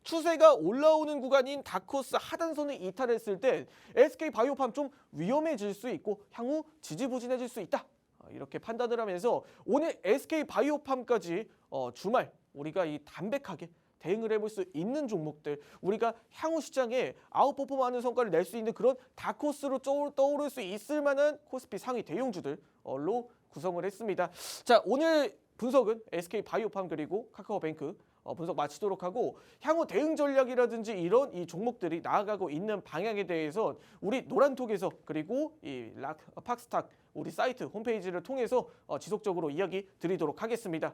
추세가 올라오는 구간인 다크호스 하단선을 이탈했을 때 SK 바이오팜 좀 위험해질 수 있고 향후 지지부진해질 수 있다. 이렇게 판단을 하면서 오늘 SK 바이오팜까지 주말 우리가 이 담백하게 대응을 해볼 수 있는 종목들, 우리가 향후 시장에 아웃퍼폼하는 성과를 낼 수 있는 그런 다크호스로 떠오를 수 있을 만한 코스피 상위 대형주들로 구성을 했습니다. 자, 오늘 분석은 SK 바이오팜 그리고 카카오뱅크 분석 마치도록 하고, 향후 대응 전략이라든지 이런 이 종목들이 나아가고 있는 방향에 대해서 우리 노란톡에서, 그리고 이 팍스탁 우리 사이트 홈페이지를 통해서 지속적으로 이야기 드리도록 하겠습니다.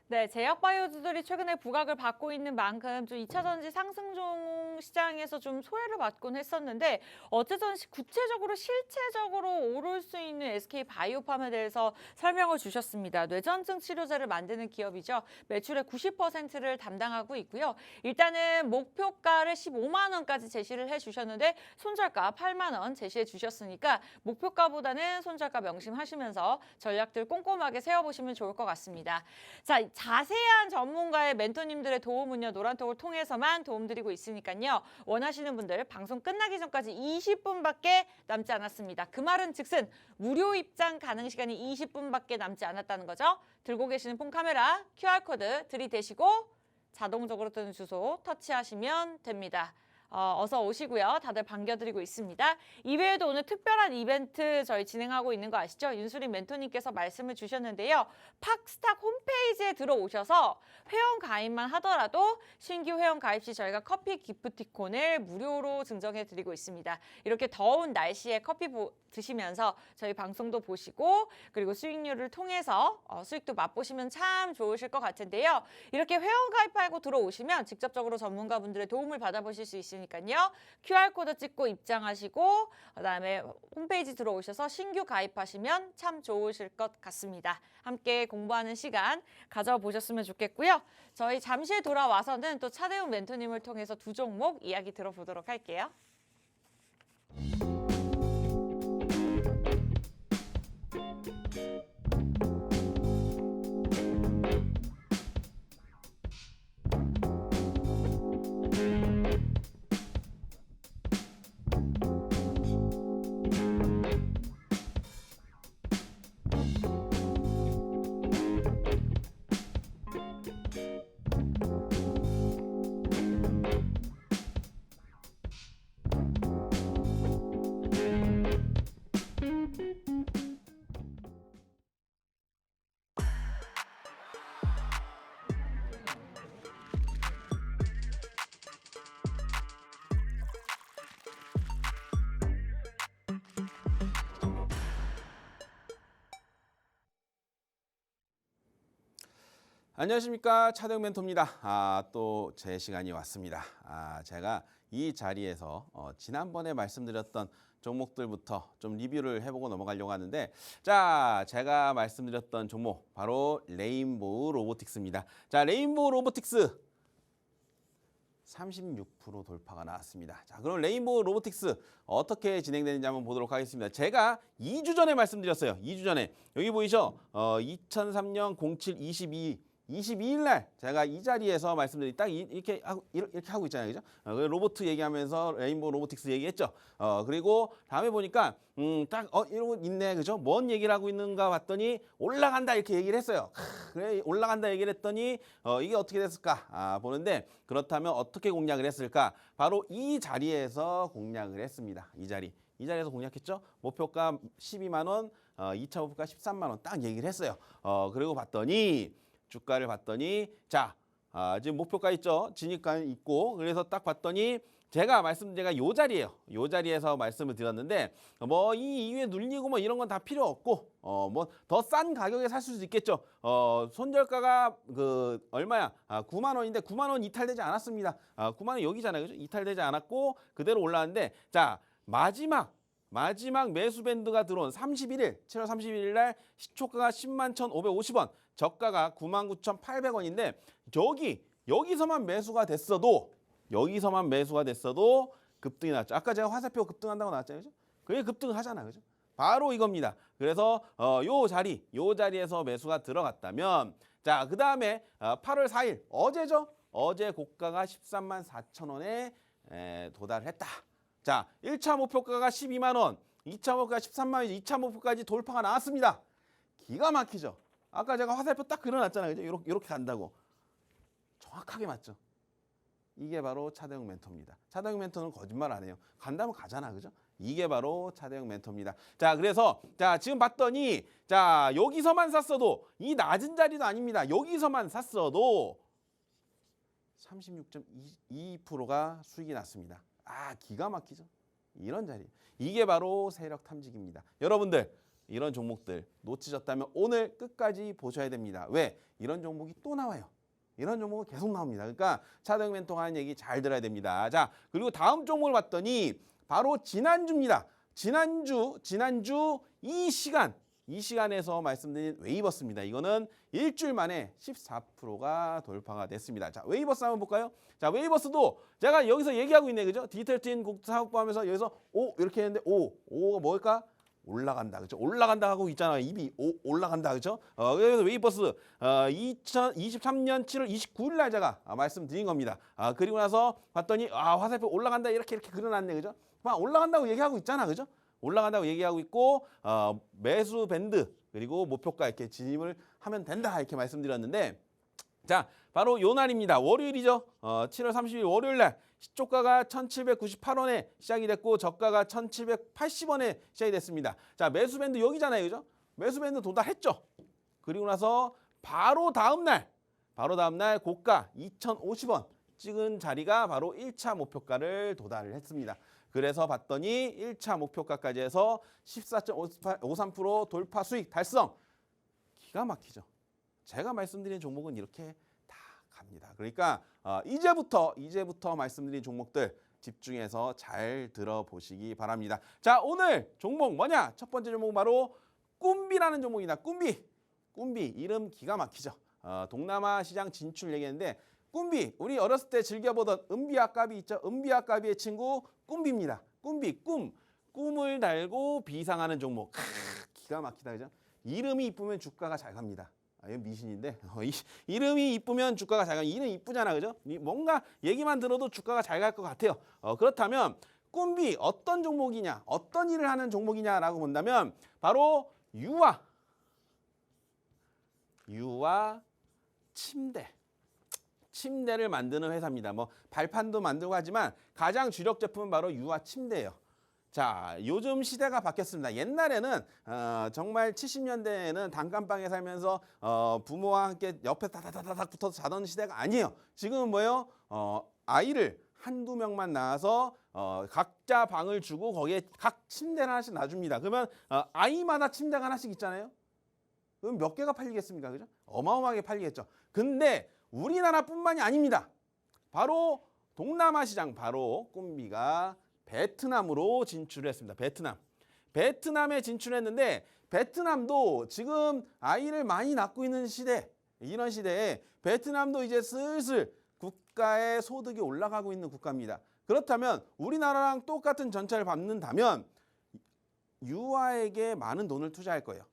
네, 제약바이오주들이 최근에 부각을 받고 있는 만큼 좀 2차전지 상승종 시장에서 좀 소외를 받곤 했었는데, 어쨌든 구체적으로 실체적으로 오를 수 있는 SK 바이오팜에 대해서 설명을 주셨습니다. 뇌전증 치료제를 만드는 기업이죠. 매출의 90%를 담당하고 있고요. 일단은 목표가를 15만 원까지 제시를 해주셨는데 손절가 8만 원 제시해 주셨으니까 목표가보다는 손절가 명심하시면서 전략들 꼼꼼하게 세워보시면 좋을 것 같습니다. 자, 자세한 전문가의 멘토님들의 도움은요, 노란톡을 통해서만 도움드리고 있으니까요. 원하시는 분들 방송 끝나기 전까지 20분밖에 남지 않았습니다. 그 말은 즉슨 무료 입장 가능 시간이 20분밖에 남지 않았다는 거죠. 들고 계시는 폰 카메라, QR코드 들이대시고 자동적으로 뜨는 주소 터치하시면 됩니다. 어서 오시고요. 다들 반겨드리고 있습니다. 이외에도 오늘 특별한 이벤트 저희 진행하고 있는 거 아시죠? 윤수린 멘토님께서 말씀을 주셨는데요. 팍스탁 홈페이지에 들어오셔서 회원 가입만 하더라도 신규 회원 가입 시 저희가 커피 기프티콘을 무료로 증정해드리고 있습니다. 이렇게 더운 날씨에 커피 드시면서 저희 방송도 보시고, 그리고 수익률을 통해서 수익도 맛보시면 참 좋으실 것 같은데요. 이렇게 회원 가입하고 들어오시면 직접적으로 전문가분들의 도움을 받아보실 수 있으니까요. QR코드 찍고 입장하시고 그다음에 홈페이지 들어오셔서 신규 가입하시면 참 좋으실 것 같습니다. 함께 공부하는 시간 가져보셨으면 좋겠고요. 저희 잠시 돌아와서는 또 차대웅 멘토님을 통해서 두 종목 이야기 들어보도록 할게요. 안녕하십니까, 차대웅 멘토입니다. 또 제 시간이 왔습니다. 제가 이 자리에서 지난번에 말씀드렸던 종목들부터 좀 리뷰를 해보고 넘어가려고 하는데, 자, 제가 말씀드렸던 종목 바로 레인보우 로보틱스입니다. 자, 레인보우 로보틱스 36% 돌파가 나왔습니다. 자, 그럼 레인보우 로보틱스 어떻게 진행되는지 한번 보도록 하겠습니다. 제가 2주 전에 말씀드렸어요. 2주 전에. 여기 보이죠? 2003년 07-22일 날 제가 이 자리에서 말씀드린 딱 이렇게 하고 있잖아요. 그죠? 로보트 얘기하면서 레인보우 로보틱스 얘기했죠. 그리고 다음에 보니까 딱 이러고 있네. 그죠? 뭔 얘기를 하고 있는가 봤더니 올라간다 이렇게 얘기를 했어요. 그래, 올라간다 얘기를 했더니 이게 어떻게 됐을까? 보는데 그렇다면 어떻게 공략을 했을까? 바로 이 자리에서 공략을 했습니다. 이 자리에서 공략했죠. 목표가 12만 원, 2차 목표가 13만 원 딱 얘기를 했어요. 그리고 봤더니 주가를 봤더니 자, 지금 목표가 있죠. 진입가 있고 그래서 딱 봤더니 제가 요 자리예요. 요 자리에서 말씀을 드렸는데 뭐 이 이후에 눌리고 뭐 이런 건 다 필요 없고 뭐 더 싼 가격에 살 수도 있겠죠. 손절가가 그 얼마야? 9만 원인데 9만 원 이탈되지 않았습니다. 9만 원 여기잖아요. 그죠? 이탈되지 않았고 그대로 올라왔는데 자, 마지막 매수 밴드가 들어온 7월 31일 날 시초가가 10만 1,550원, 저가가 99,800원인데 여기서만 매수가 됐어도 급등이 났죠. 아까 제가 화살표 급등한다고 나왔잖아요. 그죠? 그게 급등을 하잖아. 그죠? 바로 이겁니다. 그래서 요 자리에서 매수가 들어갔다면 자, 그다음에 8월 4일 어제죠. 어제 고가가 13만 4천 원에 도달했다. 자, 1차 목표가가 12만 원, 2차 목표가 13만 원, 2차 목표까지 돌파가 나왔습니다. 기가 막히죠. 아까 제가 화살표 딱 그려놨잖아요. 그죠? 이렇게 간다고. 정확하게 맞죠. 이게 바로 차대웅 멘토입니다. 차대웅 멘토는 거짓말 안 해요. 간다면 가잖아. 그죠? 이게 바로 차대웅 멘토입니다. 자, 그래서 자, 지금 봤더니 자, 여기서만 샀어도 이 낮은 자리도 아닙니다. 여기서만 샀어도 36.22%가 수익이 났습니다. 기가 막히죠. 이런 자리. 이게 바로 세력 탐지기입니다. 여러분들 이런 종목들 놓치셨다면 오늘 끝까지 보셔야 됩니다. 왜? 이런 종목이 또 나와요. 이런 종목은 계속 나옵니다. 그러니까 차대웅 멘토가 하는 얘기 잘 들어야 됩니다. 자, 그리고 다음 종목을 봤더니 바로 지난주입니다. 지난주 이 시간에서 말씀드린 웨이버스입니다. 이거는 일주일 만에 14%가 돌파가 됐습니다. 자, 웨이버스 한번 볼까요? 자, 웨이버스도 제가 여기서 얘기하고 있네. 그죠? 디테일 트윈 사업부 하면서 여기서 이렇게 했는데 오가 뭘까? 올라간다. 그죠? 올라간다 하고 있잖아요. 입이 올라간다. 그죠? 그래서 웨이버스 2023년 7월 29일 날 제가 말씀드린 겁니다. 그리고 나서 봤더니 화살표 올라간다 이렇게 그려놨네. 그죠? 막 올라간다고 얘기하고 있잖아. 그죠? 올라간다고 얘기하고 있고 매수 밴드 그리고 목표가 이렇게 진입을 하면 된다 이렇게 말씀드렸는데 자, 바로 요 날입니다. 월요일이죠. 7월 30일 월요일 날 시초가가 1,798원에 시작이 됐고 저가가 1,780원에 시작이 됐습니다. 자, 매수 밴드 여기잖아요. 그죠? 매수 밴드 도달했죠. 그리고 나서 바로 다음 날 고가 2,050원 찍은 자리가 바로 1차 목표가를 도달을 했습니다. 그래서 봤더니 1차 목표가까지 해서 14.53% 돌파 수익 달성. 기가 막히죠. 제가 말씀드린 종목은 이렇게 다 갑니다. 그러니까 이제부터 말씀드린 종목들 집중해서 잘 들어보시기 바랍니다. 자, 오늘 종목 뭐냐? 첫 번째 종목은 바로 꿈비라는 종목이다. 꿈비 이름 기가 막히죠. 동남아 시장 진출 얘기했는데 꿈비, 우리 어렸을 때 즐겨보던 은비아까비 있죠? 은비아까비의 친구 꿈비입니다. 꿈을 달고 비상하는 종목. 기가 막히다. 그죠? 이름이 이쁘면 주가가 잘 갑니다. 이건 미신인데 이름이 이쁘면 주가가 잘 갑니다. 이름 이쁘잖아. 그죠? 뭔가 얘기만 들어도 주가가 잘 갈 것 같아요. 그렇다면 꿈비 어떤 종목이냐? 어떤 일을 하는 종목이냐라고 본다면 바로 유아 침대를 만드는 회사입니다. 뭐 발판도 만들고 하지만 가장 주력 제품은 바로 유아 침대예요. 자, 요즘 시대가 바뀌었습니다. 옛날에는 정말 70년대에는 단칸방에 살면서 부모와 함께 옆에 다다다닥 붙어서 자던 시대가 아니에요. 지금은 뭐예요? 아이를 한두 명만 낳아서 각자 방을 주고 거기에 각 침대를 하나씩 놔줍니다. 그러면 아이마다 침대가 하나씩 있잖아요. 그럼 몇 개가 팔리겠습니까? 그죠? 어마어마하게 팔리겠죠. 근데 우리나라뿐만이 아닙니다. 바로 동남아 시장, 바로 꿈비가 베트남으로 진출했습니다. 베트남에 진출했는데 베트남도 지금 아이를 많이 낳고 있는 시대, 이런 시대에 베트남도 이제 슬슬 국가의 소득이 올라가고 있는 국가입니다. 그렇다면 우리나라랑 똑같은 전차를 밟는다면 유아에게 많은 돈을 투자할 거예요.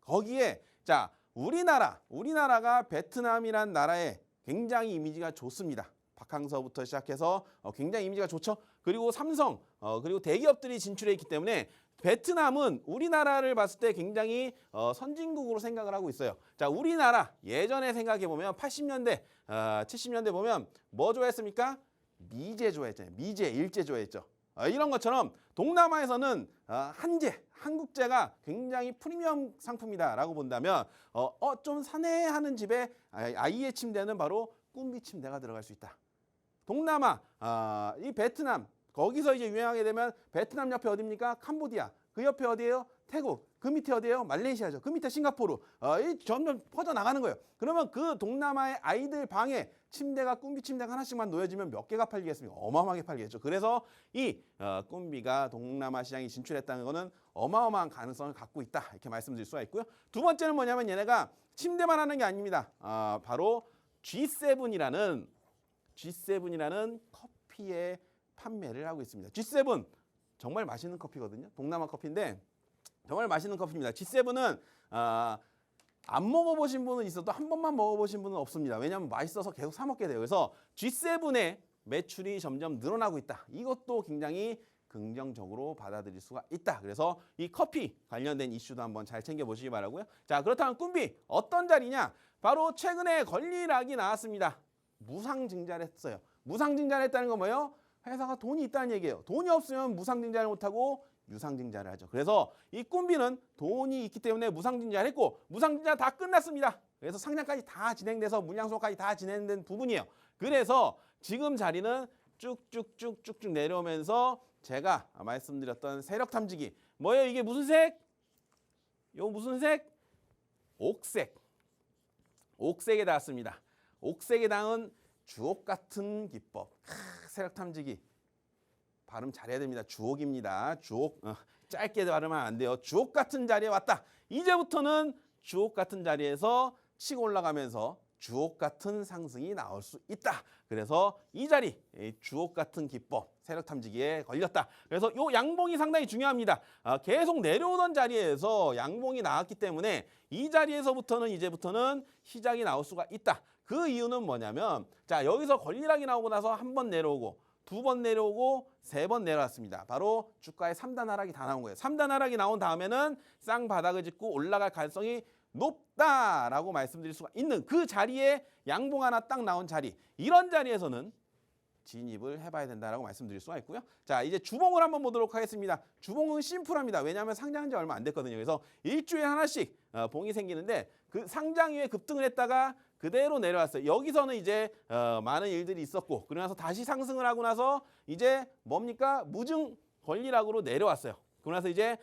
거기에 자 우리나라가 베트남이란 나라에 굉장히 이미지가 좋습니다. 박항서부터 시작해서 굉장히 이미지가 좋죠. 그리고 삼성 그리고 대기업들이 진출해 있기 때문에 베트남은 우리나라를 봤을 때 굉장히 선진국으로 생각을 하고 있어요. 자, 우리나라 예전에 생각해 보면 80년대, 70년대 보면 뭐 좋아했습니까? 미제 좋아했잖아요. 미제, 일제 좋아했죠. 이런 것처럼 동남아에서는 한국제가 굉장히 프리미엄 상품이다라고 본다면 좀 사내하는 집에 아이의 침대는 바로 꿈비 침대가 들어갈 수 있다. 동남아, 이 베트남 거기서 이제 유행하게 되면 베트남 옆에 어디입니까? 캄보디아. 그 옆에 어디예요? 태국. 그 밑에 어디예요? 말레이시아죠. 그 밑에 싱가포르. 점점 퍼져나가는 거예요. 그러면 그 동남아의 아이들 방에 침대가 꿈비 침대가 하나씩만 놓여지면 몇 개가 팔리겠습니까? 어마어마하게 팔리겠죠. 그래서 이 꿈비가 동남아 시장에 진출했다는 것은 어마어마한 가능성을 갖고 있다. 이렇게 말씀드릴 수가 있고요. 두 번째는 뭐냐면 얘네가 침대만 하는 게 아닙니다. 바로 G7이라는 커피의 판매를 하고 있습니다. G7 정말 맛있는 커피거든요. 동남아 커피인데 정말 맛있는 커피입니다. G7은 안 먹어보신 분은 있어도 한 번만 먹어보신 분은 없습니다. 왜냐하면 맛있어서 계속 사 먹게 돼요. 그래서 G7의 매출이 점점 늘어나고 있다. 이것도 굉장히 긍정적으로 받아들일 수가 있다. 그래서 이 커피 관련된 이슈도 한번 잘 챙겨보시기 바라고요. 자, 그렇다면 꿈비 어떤 자리냐? 바로 최근에 권리락이 나왔습니다. 무상증자를 했어요. 무상증자를 했다는 건 뭐예요? 회사가 돈이 있다는 얘기예요. 돈이 없으면 무상증자를 못하고 유상증자를 하죠. 그래서 이 꿈비는 돈이 있기 때문에 무상증자를 했고 무상증자 다 끝났습니다. 그래서 상장까지 다 진행돼서 물량소까지 다 진행된 부분이에요. 그래서 지금 자리는 쭉쭉쭉쭉쭉 내려오면서 제가 말씀드렸던 세력 탐지기 뭐예요? 이게 무슨 색? 요 무슨 색? 옥색. 옥색에 닿았습니다. 옥색에 닿은 주옥 같은 기법. 세력 탐지기 발음 잘해야 됩니다. 주옥입니다. 주옥 짧게 발음하면 안 돼요. 주옥 같은 자리에 왔다. 이제부터는 주옥 같은 자리에서 치고 올라가면서 주옥 같은 상승이 나올 수 있다. 그래서 이 자리 주옥 같은 기법 세력 탐지기에 걸렸다. 그래서 이 양봉이 상당히 중요합니다. 계속 내려오던 자리에서 양봉이 나왔기 때문에 이 자리에서부터는 이제부터는 시작이 나올 수가 있다. 그 이유는 뭐냐면 자 여기서 권리락이 나오고 나서 한 번 내려오고 두 번 내려오고 세 번 내려왔습니다. 바로 주가의 3단 하락이 다 나온 거예요. 3단 하락이 나온 다음에는 쌍바닥을 짚고 올라갈 가능성이 높다라고 말씀드릴 수가 있는 그 자리에 양봉 하나 딱 나온 자리. 이런 자리에서는 진입을 해봐야 된다라고 말씀드릴 수가 있고요. 자 이제 주봉을 한번 보도록 하겠습니다. 주봉은 심플합니다. 왜냐하면 상장한 지 얼마 안 됐거든요. 그래서 일주일에 하나씩 봉이 생기는데 그 상장 이후에 급등을 했다가 그대로 내려왔어요. 여기서는 이제 많은 일들이 있었고 그러고 나서 다시 상승을 하고 나서 이제 뭡니까? 무증 권리락으로 내려왔어요. 그러고 나서 이제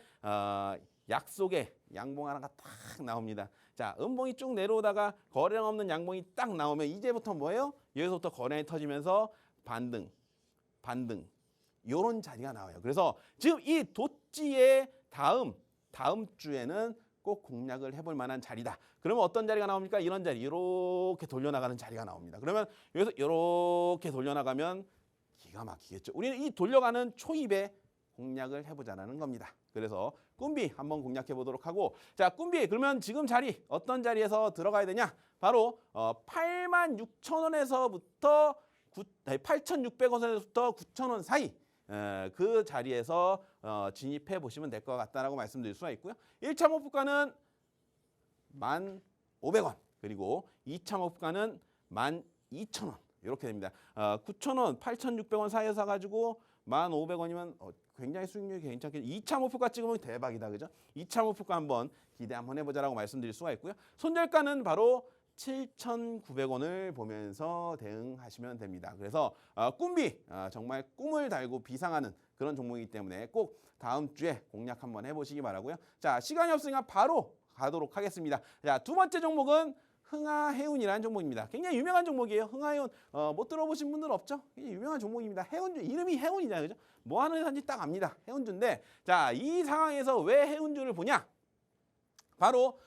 약속의 양봉 하나가 딱 나옵니다. 자, 음봉이 쭉 내려오다가 거래량 없는 양봉이 딱 나오면 이제부터 뭐예요? 여기서부터 거래량이 터지면서 반등 요런 자리가 나와요. 그래서 지금 이 도찌의 다음 주에는 꼭 공략을 해볼 만한 자리다. 그러면 어떤 자리가 나옵니까? 이런 자리, 이렇게 돌려나가는 자리가 나옵니다. 그러면 여기서 이렇게 돌려나가면 기가 막히겠죠. 우리는 이 돌려가는 초입에 공략을 해보자는 겁니다. 그래서 꿈비 한번 공략해 보도록 하고 자 꿈비 그러면 지금 자리 어떤 자리에서 들어가야 되냐? 바로 86,000원에서부터 8,600원에서부터 9,000원 사이 그 자리에서 진입해 보시면 될 것 같다라고 말씀드릴 수가 있고요. 1차 목표가는 1,500원 그리고 2차 목표가는 12,000원 이렇게 됩니다. 9,000원, 8,600원 사이에서 사가지고 1,500원이면 굉장히 수익률이 괜찮게 2차 목표가 찍으면 대박이다. 그죠? 2차 목표가 한번 기대 한번 해보자라고 말씀드릴 수가 있고요. 손절가는 바로 7,900원을 보면서 대응하시면 됩니다. 그래서 꿈비 정말 꿈을 달고 비상하는 그런 종목이기 때문에 꼭 다음 주에 공략 한번 해보시기 바라고요. 자 시간이 없으니까 바로 가도록 하겠습니다. 자, 두 번째 종목은 흥하해운이라는 종목입니다. 굉장히 유명한 종목이에요. 흥하해운 못 들어보신 분들 없죠? 굉장히 유명한 종목입니다. 해운주 이름이 해운이잖아요, 그죠? 뭐 하는 회사인지 딱 압니다. 해운주인데, 자, 이 상황에서 왜 해운주를 보냐? 바로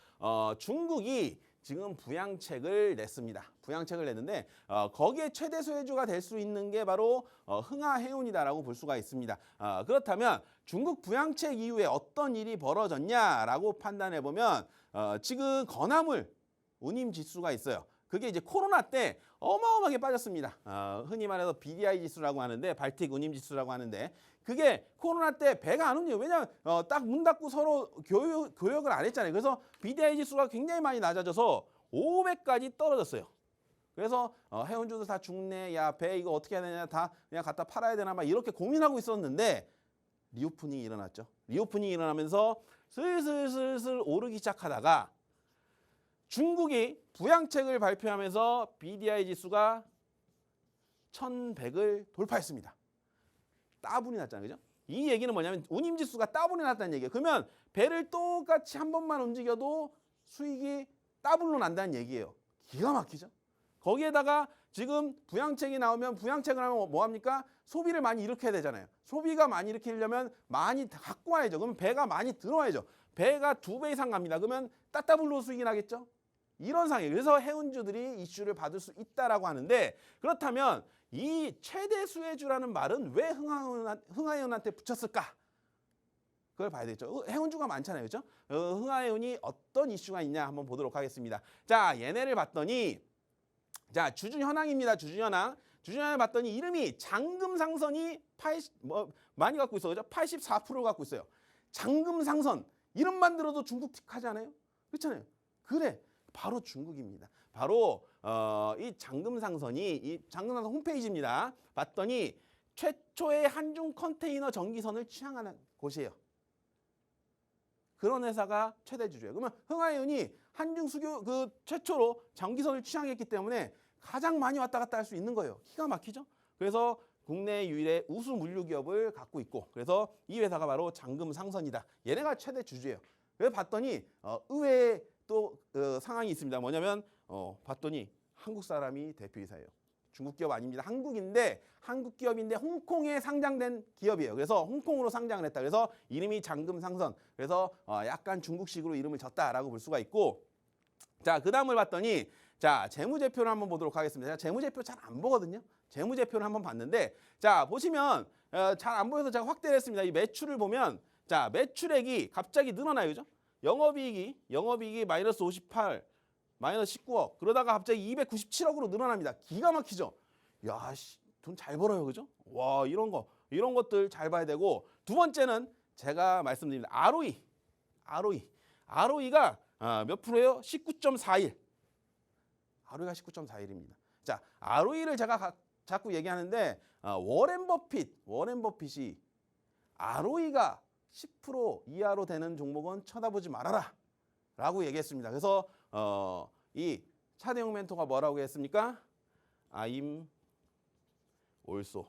중국이 지금 부양책을 냈습니다. 부양책을 냈는데 거기에 최대 수혜주가 될 수 있는 게 바로 흥하해운이다라고 볼 수가 있습니다. 그렇다면 중국 부양책 이후에 어떤 일이 벌어졌냐라고 판단해 보면 지금 건화물 운임 지수가 있어요. 그게 이제 코로나 때 어마어마하게 빠졌습니다. 흔히 말해서 BDI 지수라고 하는데, 발틱 운임 지수라고 하는데, 그게 코로나 때 배가 안 움직여요. 왜냐하면 딱 문 닫고 서로 교역을 안 했잖아요. 그래서 BDI 지수가 굉장히 많이 낮아져서 500까지 떨어졌어요. 그래서 해운주도 다 죽네, 야 배 이거 어떻게 해야 되냐, 다 그냥 갖다 팔아야 되나 막 이렇게 고민하고 있었는데 리오프닝이 일어났죠. 리오프닝이 일어나면서 슬슬 오르기 시작하다가 중국이 부양책을 발표하면서 BDI 지수가 1100을 돌파했습니다. 따분이 났잖아요, 그죠? 이 얘기는 뭐냐면 운임 지수가 따분이 났다는 얘기예요. 그러면 배를 똑같이 한 번만 움직여도 수익이 따블로 난다는 얘기예요. 기가 막히죠? 거기에다가 지금 부양책이 나오면, 부양책을 하면 뭐 합니까? 소비를 많이 일으켜야 되잖아요. 소비가 많이 일으키려면 많이 갖고 와야죠. 그러면 배가 많이 들어와야죠. 배가 2배 이상 갑니다. 그러면 따따블로 수익이 나겠죠? 이런 상황이에요. 그래서 해운주들이 이슈를 받을 수 있다라고 하는데, 그렇다면 이 최대 수혜주라는 말은 왜 흥하해운한테 붙였을까? 그걸 봐야 되죠. 해운주가 많잖아요, 그렇죠? 흥하해운이 어떤 이슈가 있냐 한번 보도록 하겠습니다. 자, 얘네를 봤더니, 자, 주주현황입니다. 주주현황을 봤더니 이름이 장금상선이 많이 갖고 있어, 그죠? 84%를 갖고 있어요. 장금상선, 이름만 들어도 중국틱하지 않아요? 그렇잖아요. 그래, 바로 중국입니다. 바로 이 장금상선이, 이 장금상선 홈페이지입니다. 봤더니 최초의 한중 컨테이너 전기선을 취항하는 곳이에요. 그런 회사가 최대 주주예요. 그러면 흥하해운이 한중 수교 최초로 전기선을 취항했기 때문에 가장 많이 왔다 갔다 할 수 있는 거예요. 기가 막히죠? 그래서 국내 유일의 우수 물류 기업을 갖고 있고, 그래서 이 회사가 바로 장금상선이다. 얘네가 최대 주주예요. 그래서 봤더니 의외의 또 상황이 있습니다. 뭐냐면 봤더니 한국 사람이 대표이사예요. 중국 기업 아닙니다. 한국 기업인데 홍콩에 상장된 기업이에요. 그래서 홍콩으로 상장을 했다. 그래서 이름이 장금상선. 그래서 약간 중국식으로 이름을 졌다라고 볼 수가 있고, 자, 그 다음을 봤더니, 자, 재무제표를 한번 보도록 하겠습니다. 제가 재무제표 잘 안 보거든요. 재무제표를 한번 봤는데, 자, 보시면 잘 안 보여서 제가 확대를 했습니다. 이 매출을 보면, 자, 매출액이 갑자기 늘어나요, 그죠? 영업이익이 마이너스 58, 마이너스 19억. 그러다가 갑자기 297억으로 늘어납니다. 기가 막히죠? 야, 돈 잘 벌어요, 그죠? 와, 이런 것들 잘 봐야 되고, 두 번째는 제가 말씀드립니다. ROE가 몇 프로예요? 19.41. ROE가 19.41입니다. 자, ROE를 제가 자꾸 얘기하는데 워렌 버핏이 ROE가 10% 이하로 되는 종목은 쳐다보지 말아라 라고 얘기했습니다. 그래서 이 차대용 멘토가 뭐라고 했습니까? I'm also.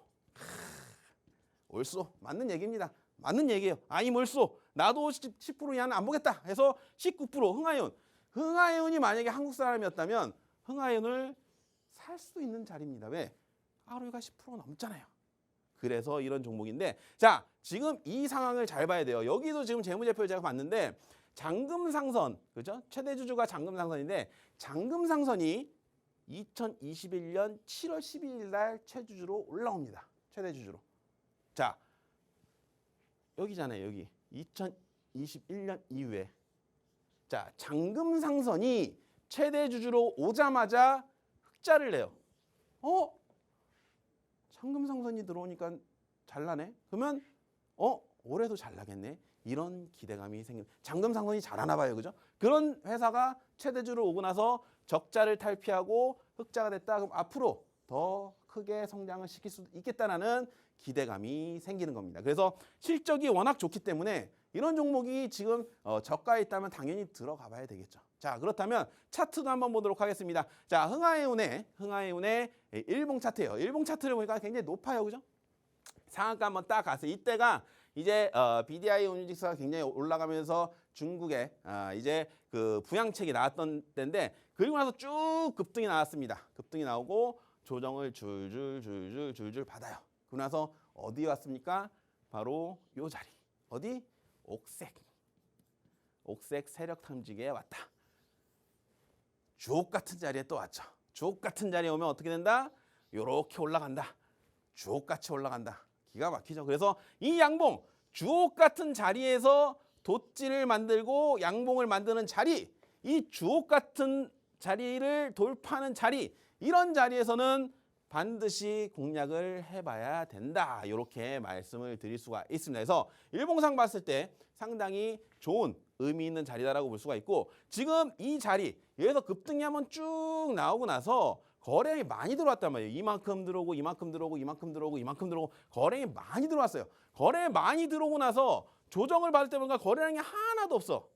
맞는 얘기입니다. 맞는 얘기예요. I'm also. 나도 10% 이하는 안 보겠다 해서 19% 흥하해운이 만약에 한국 사람이었다면 흥하해운을 살 수 있는 자리입니다. 왜? ROE가 10% 넘잖아요. 그래서 이런 종목인데, 자, 지금 이 상황을 잘 봐야 돼요. 여기도 지금 재무제표를 제가 봤는데 장금상선, 그죠? 최대 주주가 장금상선인데, 장금상선이 2021년 7월 12일 날 최주주로 올라옵니다. 최대 주주로. 자, 여기잖아요, 여기. 2021년 이후에. 자, 장금상선이 최대 주주로 오자마자 흑자를 내요. 장금상선이 들어오니까 잘 나네. 그러면 올해도 잘 나겠네. 이런 기대감이 생깁니다. 장금상선이 잘하나 봐요, 그죠? 그런 회사가 최대주로 오고 나서 적자를 탈피하고 흑자가 됐다. 그럼 앞으로 더 크게 성장을 시킬 수 있겠다라는 기대감이 생기는 겁니다. 그래서 실적이 워낙 좋기 때문에 이런 종목이 지금 저가에 있다면 당연히 들어가 봐야 되겠죠. 자, 그렇다면 차트도 한번 보도록 하겠습니다. 자, 흥하해운의 일봉 차트예요. 일봉 차트를 보니까 굉장히 높아요, 그죠? 상한가 한번 딱 가서 이때가 이제 BDI 온유직스가 굉장히 올라가면서 중국에 이제 그 부양책이 나왔던 때인데 그리고 나서 쭉 급등이 나왔습니다. 급등이 나오고 조정을 줄줄 받아요. 그러고 나서 어디에 왔습니까? 바로 요 자리. 어디? 옥색 세력 탐지기에 왔다. 주옥 같은 자리에 또 왔죠. 주옥 같은 자리에 오면 어떻게 된다? 요렇게 올라간다. 주옥같이 올라간다. 기가 막히죠. 그래서 이 양봉, 주옥 같은 자리에서 돛지를 만들고 양봉을 만드는 자리, 이 주옥 같은 자리를 돌파하는 자리, 이런 자리에서는 반드시 공략을 해봐야 된다. 이렇게 말씀을 드릴 수가 있습니다. 그래서 일봉상 봤을 때 상당히 좋은 의미 있는 자리다라고 볼 수가 있고 지금 이 자리, 여기서 급등이 한번 쭉 나오고 나서 거래량이 많이 들어왔단 말이에요. 이만큼 들어오고 이만큼 들어오고 이만큼 들어오고 이만큼 들어오고 거래량이 많이 들어왔어요. 거래 많이 들어오고 나서 조정을 받을 때 보니까 거래량이 하나도 없어.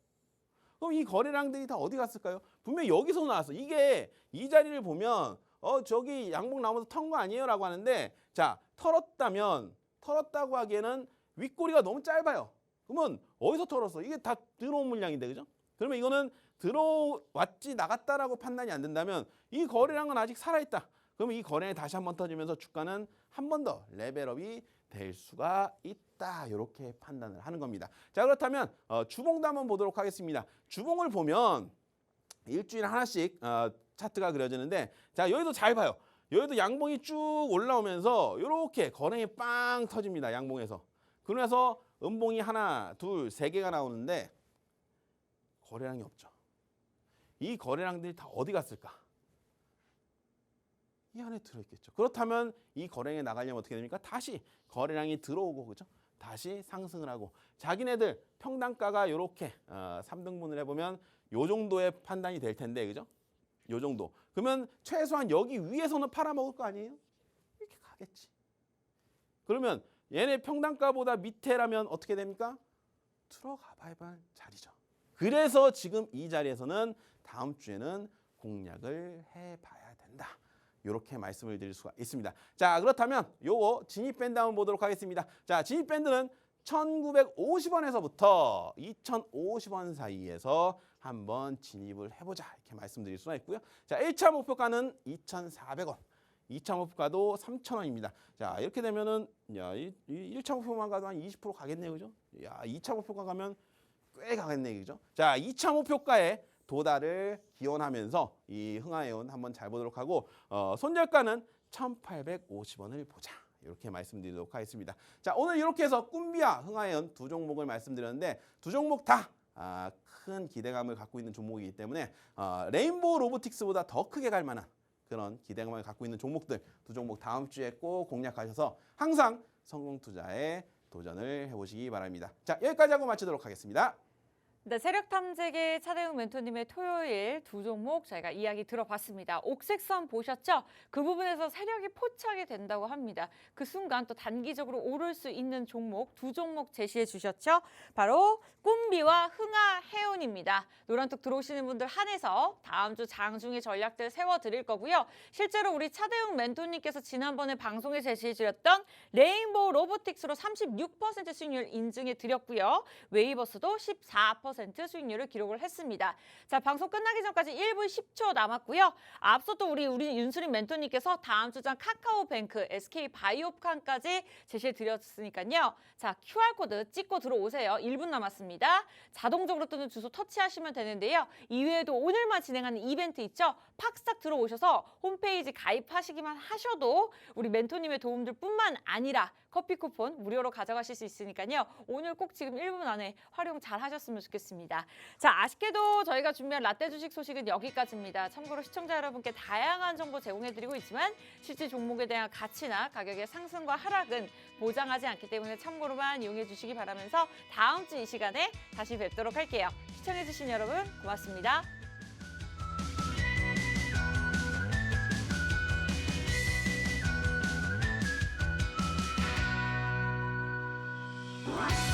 그럼 이 거래량들이 다 어디 갔을까요? 분명히 여기서 나왔어. 이게 이 자리를 보면 저기 양봉 나오면서 턴 거 아니에요? 라고 하는데 자, 털었다고 하기에는 윗꼬리가 너무 짧아요. 그러면 어디서 털었어? 이게 다 들어온 물량인데, 그죠? 그러면 이거는 들어왔지 나갔다라고 판단이 안 된다면 이 거래량은 아직 살아있다. 그러면 이 거래량이 다시 한번 터지면서 주가는 한 번 더 레벨업이 될 수가 있다. 이렇게 판단을 하는 겁니다. 자, 그렇다면 주봉도 한번 보도록 하겠습니다. 주봉을 보면 일주일에 하나씩 차트가 그려지는데 자, 여기도 잘 봐요. 여기도 양봉이 쭉 올라오면서 이렇게 거래량이 빵 터집니다. 양봉에서. 그러면서 음봉이 하나, 둘, 세 개가 나오는데 거래량이 없죠. 이 거래량들이 다 어디 갔을까? 이 안에 들어있겠죠. 그렇다면 이 거래량이 나가려면 어떻게 됩니까? 다시 거래량이 들어오고, 그죠? 다시 상승을 하고 자기네들 평단가가 이렇게 3등분을 해보면 요 정도의 판단이 될 텐데, 그죠? 요 정도. 그러면 최소한 여기 위에서는 팔아먹을 거 아니에요? 이렇게 가겠지. 그러면 얘네 평단가보다 밑에라면 어떻게 됩니까? 들어가 봐야 할 자리죠. 그래서 지금 이 자리에서는 다음 주에는 공략을 해봐야 된다. 이렇게 말씀을 드릴 수가 있습니다. 자, 그렇다면 요거 진입밴드 한번 보도록 하겠습니다. 자, 진입밴드는 1950원에서부터 2050원 사이에서 한번 진입을 해보자. 이렇게 말씀드릴 수가 있고요. 자, 1차 목표가는 2,400원. 2차 목표가도 3,000원입니다. 자, 이렇게 되면은 야, 1차 목표만 가도 한 20% 가겠네요. 그죠? 야, 2차 목표가 가면 꽤 가겠네. 그죠? 자, 2차 목표가에 도달을 기원하면서 이 흥하해온 한번 잘 보도록 하고 손절가는 1,850원을 보자. 이렇게 말씀드리도록 하겠습니다. 자, 오늘 이렇게 해서 꿈비와 흥하해온 두 종목을 말씀드렸는데 두 종목 다 큰 기대감을 갖고 있는 종목이기 때문에 레인보우 로보틱스보다 더 크게 갈 만한 그런 기대감을 갖고 있는 종목들 두 종목 다음 주에 꼭 공략하셔서 항상 성공 투자에 도전을 해보시기 바랍니다. 자, 여기까지 하고 마치도록 하겠습니다. 네, 세력 탐색의 차대웅 멘토님의 토요일 두 종목 저희가 이야기 들어봤습니다. 옥색선 보셨죠? 그 부분에서 세력이 포착이 된다고 합니다. 그 순간 또 단기적으로 오를 수 있는 종목 두 종목 제시해 주셨죠? 바로 꿈비와 흥하해운입니다. 노란톡 들어오시는 분들 한해서 다음 주 장중에 전략들 세워드릴 거고요. 실제로 우리 차대웅 멘토님께서 지난번에 방송에 제시해 주셨던 레인보우 로보틱스로 36% 수익률 인증해 드렸고요. 웨이버스도 14% 수익률을 기록을 했습니다. 자, 방송 끝나기 전까지 1분 10초 남았고요. 앞서 또 우리 윤수린 멘토님께서 다음 주장 카카오뱅크, SK바이오칸까지 제시해 드렸으니까요. 자, QR코드 찍고 들어오세요. 1분 남았습니다. 자동적으로 뜨는 주소 터치하시면 되는데요. 이외에도 오늘만 진행하는 이벤트 있죠? 팍싹 들어오셔서 홈페이지 가입하시기만 하셔도 우리 멘토님의 도움들 뿐만 아니라 커피 쿠폰 무료로 가져가실 수 있으니까요. 오늘 꼭 지금 1분 안에 활용 잘 하셨으면 좋겠습니다. 자, 아쉽게도 저희가 준비한 라떼 주식 소식은 여기까지입니다. 참고로 시청자 여러분께 다양한 정보 제공해드리고 있지만 실제 종목에 대한 가치나 가격의 상승과 하락은 보장하지 않기 때문에 참고로만 이용해 주시기 바라면서 다음 주 이 시간에 다시 뵙도록 할게요. 시청해주신 여러분 고맙습니다. What?